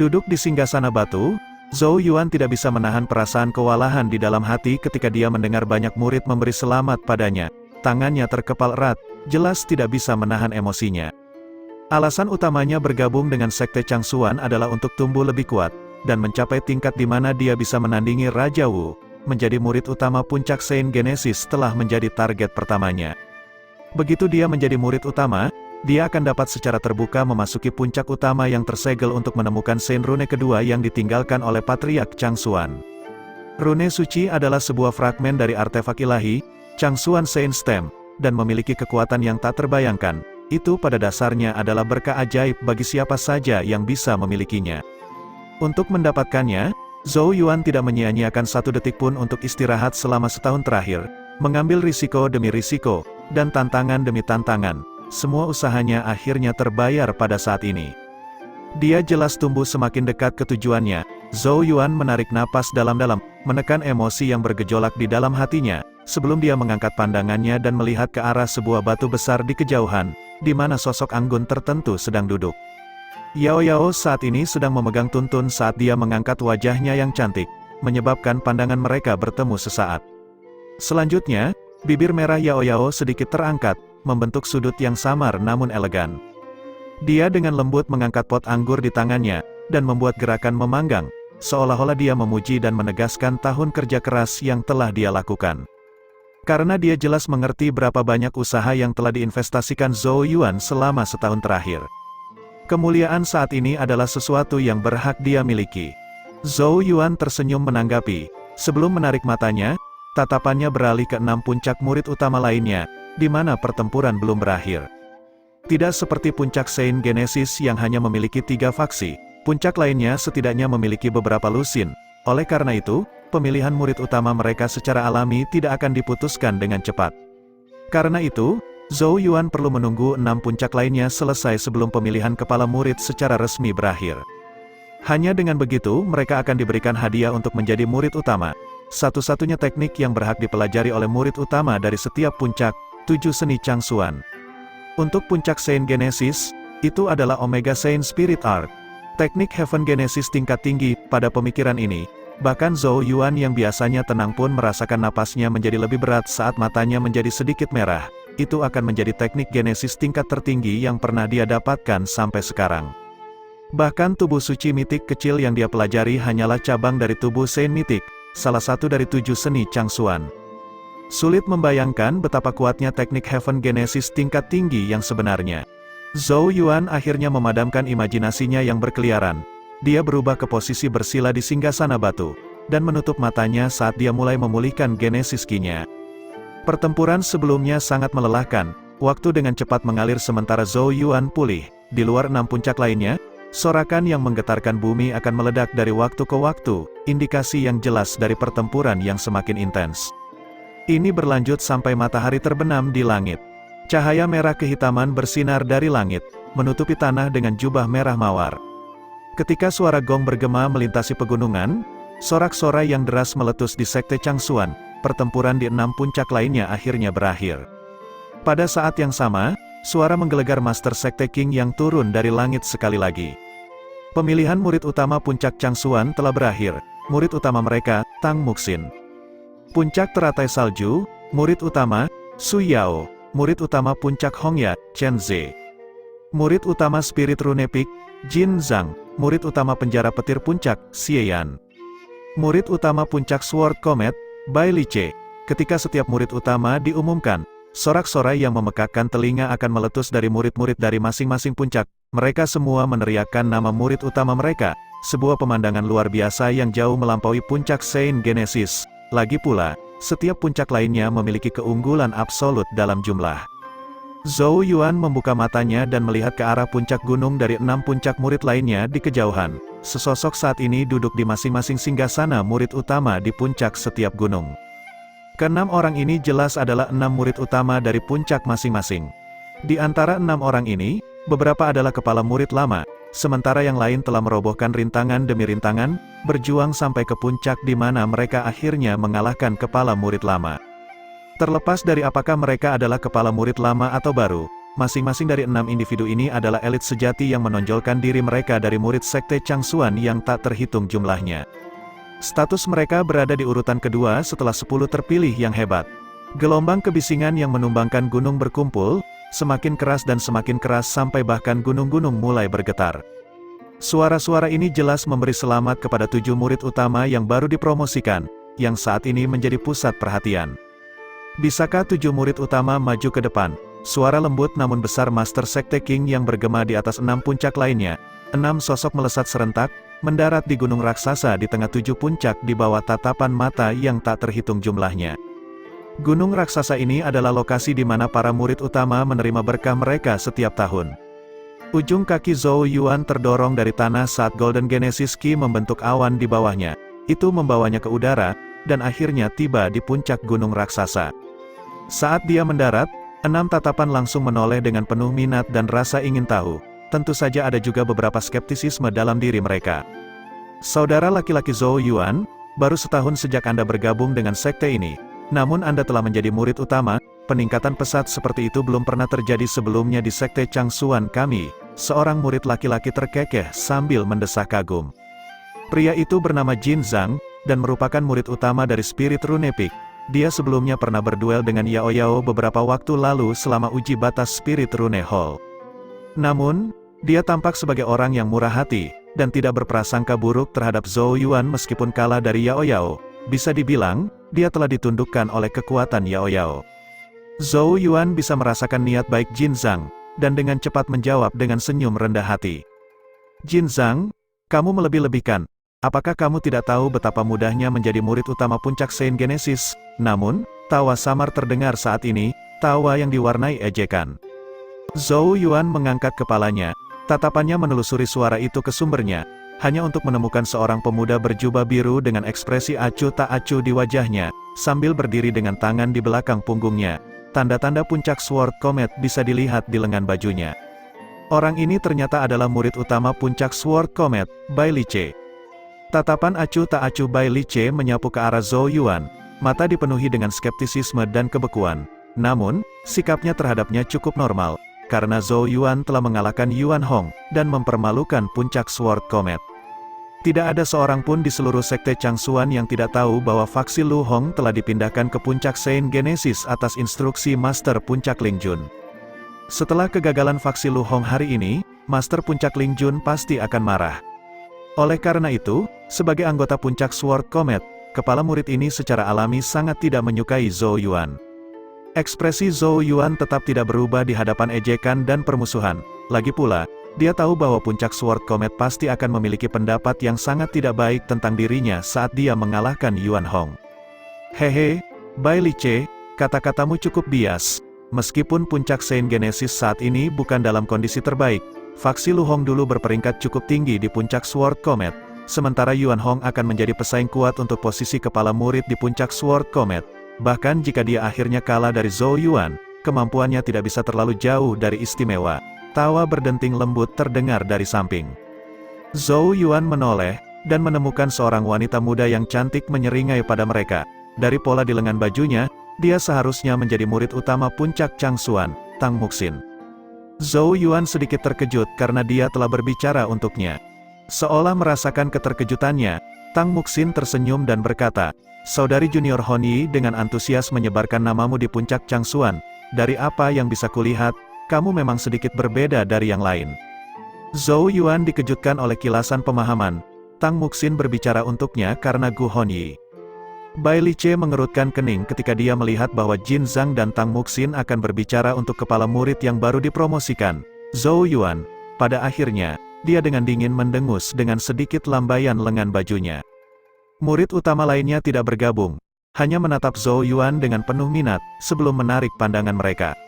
Duduk di singgasana batu, Zhou Yuan tidak bisa menahan perasaan kewalahan di dalam hati ketika dia mendengar banyak murid memberi selamat padanya. Tangannya terkepal erat, jelas tidak bisa menahan emosinya. Alasan utamanya bergabung dengan Sekte Changsuan adalah untuk tumbuh lebih kuat, dan mencapai tingkat di mana dia bisa menandingi Raja Wu. Menjadi murid utama Puncak Saint Genesis telah menjadi target pertamanya. Begitu dia menjadi murid utama, dia akan dapat secara terbuka memasuki puncak utama yang tersegel untuk menemukan Saint Rune kedua yang ditinggalkan oleh Patriark Changsuan. Rune suci adalah sebuah fragmen dari artefak ilahi, Changsuan Saint Stem, dan memiliki kekuatan yang tak terbayangkan. Itu pada dasarnya adalah berkah ajaib bagi siapa saja yang bisa memilikinya. Untuk mendapatkannya, Zhou Yuan tidak menyia-nyiakan satu detik pun untuk istirahat selama setahun terakhir, mengambil risiko demi risiko, dan tantangan demi tantangan. Semua usahanya akhirnya terbayar pada saat ini. Dia jelas tumbuh semakin dekat ke tujuannya. Zhou Yuan menarik napas dalam-dalam, menekan emosi yang bergejolak di dalam hatinya, sebelum dia mengangkat pandangannya dan melihat ke arah sebuah batu besar di kejauhan, di mana sosok anggun tertentu sedang duduk. Yao Yao saat ini sedang memegang tuntun saat dia mengangkat wajahnya yang cantik, menyebabkan pandangan mereka bertemu sesaat. Selanjutnya, bibir merah Yao Yao sedikit terangkat, membentuk sudut yang samar namun elegan. Dia dengan lembut mengangkat pot anggur di tangannya, dan membuat gerakan memanggang, seolah-olah dia memuji dan menegaskan tahun kerja keras yang telah dia lakukan. Karena dia jelas mengerti berapa banyak usaha yang telah diinvestasikan Zhou Yuan selama setahun terakhir. Kemuliaan saat ini adalah sesuatu yang berhak dia miliki. Zhou Yuan tersenyum menanggapi, sebelum menarik matanya, tatapannya beralih ke 6 puncak murid utama lainnya, di mana pertempuran belum berakhir. Tidak seperti Puncak Saint Genesis yang hanya memiliki 3 faksi, puncak lainnya setidaknya memiliki beberapa lusin. Oleh karena itu, pemilihan murid utama mereka secara alami tidak akan diputuskan dengan cepat. Karena itu, Zhou Yuan perlu menunggu 6 puncak lainnya selesai sebelum pemilihan kepala murid secara resmi berakhir. Hanya dengan begitu mereka akan diberikan hadiah untuk menjadi murid utama. Satu-satunya teknik yang berhak dipelajari oleh murid utama dari setiap puncak, 7 seni Changsuan. Untuk puncak Saint Genesis, itu adalah Omega Saint Spirit Art. Teknik Heaven Genesis tingkat tinggi, pada pemikiran ini, bahkan Zhou Yuan yang biasanya tenang pun merasakan napasnya menjadi lebih berat saat matanya menjadi sedikit merah. Itu akan menjadi teknik Genesis tingkat tertinggi yang pernah dia dapatkan sampai sekarang. Bahkan tubuh suci mitik kecil yang dia pelajari hanyalah cabang dari tubuh Saint Mitik, salah satu dari 7 seni Changsuan. Sulit membayangkan betapa kuatnya teknik Heaven Genesis tingkat tinggi yang sebenarnya. Zhou Yuan akhirnya memadamkan imajinasinya yang berkeliaran. Dia berubah ke posisi bersila di singgasana batu, dan menutup matanya saat dia mulai memulihkan Genesis Ki-nya. Pertempuran sebelumnya sangat melelahkan, waktu dengan cepat mengalir sementara Zhou Yuan pulih. Di luar 6 puncak lainnya, sorakan yang menggetarkan bumi akan meledak dari waktu ke waktu, indikasi yang jelas dari pertempuran yang semakin intens. Ini berlanjut sampai matahari terbenam di langit. Cahaya merah kehitaman bersinar dari langit, menutupi tanah dengan jubah merah mawar. Ketika suara gong bergema melintasi pegunungan, sorak-sorai yang deras meletus di Sekte Changsuan, pertempuran di 6 puncak lainnya akhirnya berakhir. Pada saat yang sama, suara menggelegar Master Sekte King yang turun dari langit sekali lagi. Pemilihan murid utama Puncak Changsuan telah berakhir, murid utama mereka, Tang Muxin. Puncak Teratai Salju, murid utama, Su Yao, murid utama Puncak Hongya, Chen Ze. Murid utama Spirit Rune Peak, Jin Zhang, murid utama Penjara Petir Puncak, Xie Yan. Murid utama Puncak Sword Comet, Bai Lice. Ketika setiap murid utama diumumkan, Sorak-sorai yang memekakkan telinga akan meletus dari murid-murid dari masing-masing puncak. Mereka semua meneriakkan nama murid utama mereka. Sebuah pemandangan luar biasa yang jauh melampaui puncak Saint Genesis. Lagi pula, setiap puncak lainnya memiliki keunggulan absolut dalam jumlah. Zhou Yuan membuka matanya dan melihat ke arah puncak gunung dari 6 puncak murid lainnya di kejauhan. Sesosok saat ini duduk di masing-masing singgasana murid utama di puncak setiap gunung. Keenam orang ini jelas adalah 6 murid utama dari puncak masing-masing. Di antara 6 orang ini, beberapa adalah kepala murid lama, sementara yang lain telah merobohkan rintangan demi rintangan, berjuang sampai ke puncak di mana mereka akhirnya mengalahkan kepala murid lama. Terlepas dari apakah mereka adalah kepala murid lama atau baru, masing-masing dari 6 individu ini adalah elit sejati yang menonjolkan diri mereka dari murid sekte Changsuan yang tak terhitung jumlahnya. Status mereka berada di urutan kedua setelah 10 terpilih yang hebat. Gelombang kebisingan yang menumbangkan gunung berkumpul, semakin keras dan semakin keras sampai bahkan gunung-gunung mulai bergetar. Suara-suara ini jelas memberi selamat kepada 7 murid utama yang baru dipromosikan, yang saat ini menjadi pusat perhatian. Bisakah 7 murid utama maju ke depan? Suara lembut namun besar Master Sekte King yang bergema di atas 6 puncak lainnya. 6 sosok melesat serentak, mendarat di gunung raksasa di tengah 7 puncak di bawah tatapan mata yang tak terhitung jumlahnya. Gunung raksasa ini adalah lokasi di mana para murid utama menerima berkah mereka setiap tahun. Ujung kaki Zhou Yuan terdorong dari tanah saat Golden Genesis Ki membentuk awan di bawahnya. Itu membawanya ke udara, dan akhirnya tiba di puncak gunung raksasa. Saat dia mendarat, 6 tatapan langsung menoleh dengan penuh minat dan rasa ingin tahu. Tentu saja ada juga beberapa skeptisisme dalam diri mereka. Saudara laki-laki Zhou Yuan, baru setahun sejak Anda bergabung dengan sekte ini. Namun Anda telah menjadi murid utama, peningkatan pesat seperti itu belum pernah terjadi sebelumnya di sekte Changsuan kami. Seorang murid laki-laki terkekeh sambil mendesak kagum. Pria itu bernama Jin Zhang, dan merupakan murid utama dari Spirit Rune Peak. Dia sebelumnya pernah berduel dengan Yao Yao beberapa waktu lalu selama uji batas Spirit Rune Hall. Namun, dia tampak sebagai orang yang murah hati, dan tidak berprasangka buruk terhadap Zhou Yuan meskipun kalah dari Yao Yao. Bisa dibilang, dia telah ditundukkan oleh kekuatan Yao Yao. Zhou Yuan bisa merasakan niat baik Jin Zhang, dan dengan cepat menjawab dengan senyum rendah hati. Jin Zhang, kamu melebih-lebihkan. Apakah kamu tidak tahu betapa mudahnya menjadi murid utama puncak Saint Genesis? Namun, tawa samar terdengar saat ini, tawa yang diwarnai ejekan. Zhou Yuan mengangkat kepalanya. Tatapannya menelusuri suara itu ke sumbernya, hanya untuk menemukan seorang pemuda berjubah biru dengan ekspresi acuh tak acuh di wajahnya, sambil berdiri dengan tangan di belakang punggungnya. Tanda-tanda puncak Sword Comet bisa dilihat di lengan bajunya. Orang ini ternyata adalah murid utama puncak Sword Comet, Bai Lice. Tatapan acuh tak acuh Bai Lice menyapu ke arah Zhou Yuan, mata dipenuhi dengan skeptisisme dan kebekuan. Namun, sikapnya terhadapnya cukup normal, karena Zhou Yuan telah mengalahkan Yuan Hong, dan mempermalukan puncak Sword Comet. Tidak ada seorang pun di seluruh sekte Changsuan yang tidak tahu bahwa faksi Lu Hong telah dipindahkan ke puncak Saint Genesis atas instruksi Master Puncak Ling Jun. Setelah kegagalan faksi Lu Hong hari ini, Master Puncak Ling Jun pasti akan marah. Oleh karena itu, sebagai anggota puncak Sword Comet, kepala murid ini secara alami sangat tidak menyukai Zhou Yuan. Ekspresi Zhou Yuan tetap tidak berubah di hadapan ejekan dan permusuhan. Lagi pula, dia tahu bahwa puncak Sword Comet pasti akan memiliki pendapat yang sangat tidak baik tentang dirinya saat dia mengalahkan Yuan Hong. Hehe, Bai Lice, kata-katamu cukup bias. Meskipun puncak Saint Genesis saat ini bukan dalam kondisi terbaik, faksi Lu Hong dulu berperingkat cukup tinggi di puncak Sword Comet, sementara Yuan Hong akan menjadi pesaing kuat untuk posisi kepala murid di puncak Sword Comet. Bahkan jika dia akhirnya kalah dari Zhou Yuan, kemampuannya tidak bisa terlalu jauh dari istimewa. Tawa berdenting lembut terdengar dari samping. Zhou Yuan menoleh, dan menemukan seorang wanita muda yang cantik menyeringai pada mereka. Dari pola di lengan bajunya, dia seharusnya menjadi murid utama puncak Changsuan, Tang Muxin. Zhou Yuan sedikit terkejut karena dia telah berbicara untuknya. Seolah merasakan keterkejutannya, Tang Muxin tersenyum dan berkata, "Saudari junior Hon Yi dengan antusias menyebarkan namamu di puncak Changsuan. Dari apa yang bisa kulihat, kamu memang sedikit berbeda dari yang lain." Zhou Yuan dikejutkan oleh kilasan pemahaman. Tang Muxin berbicara untuknya karena Gu Hon Yi. Bai Lice mengerutkan kening ketika dia melihat bahwa Jin Zhang dan Tang Muxin akan berbicara untuk kepala murid yang baru dipromosikan, Zhou Yuan. Pada akhirnya, dia dengan dingin mendengus dengan sedikit lambaian lengan bajunya. Murid utama lainnya tidak bergabung, hanya menatap Zhou Yuan dengan penuh minat, sebelum menarik pandangan mereka.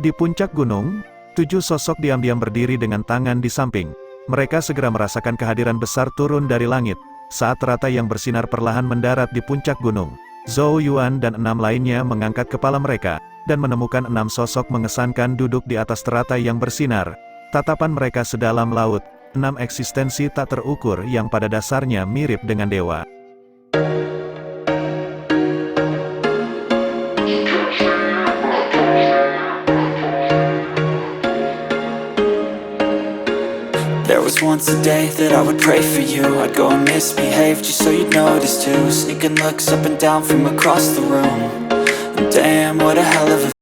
Di puncak gunung, 7 sosok diam-diam berdiri dengan tangan di samping. Mereka segera merasakan kehadiran besar turun dari langit, saat teratai yang bersinar perlahan mendarat di puncak gunung. Zhou Yuan dan 6 lainnya mengangkat kepala mereka, dan menemukan 6 sosok mengesankan duduk di atas teratai yang bersinar. Tatapan mereka sedalam laut, 6 eksistensi tak terukur yang pada dasarnya mirip dengan dewa. There was once a day that I would pray for you. I'd go and misbehave just so you'd notice too. Sneaking looks up and down from across the room. And damn, what a hell of a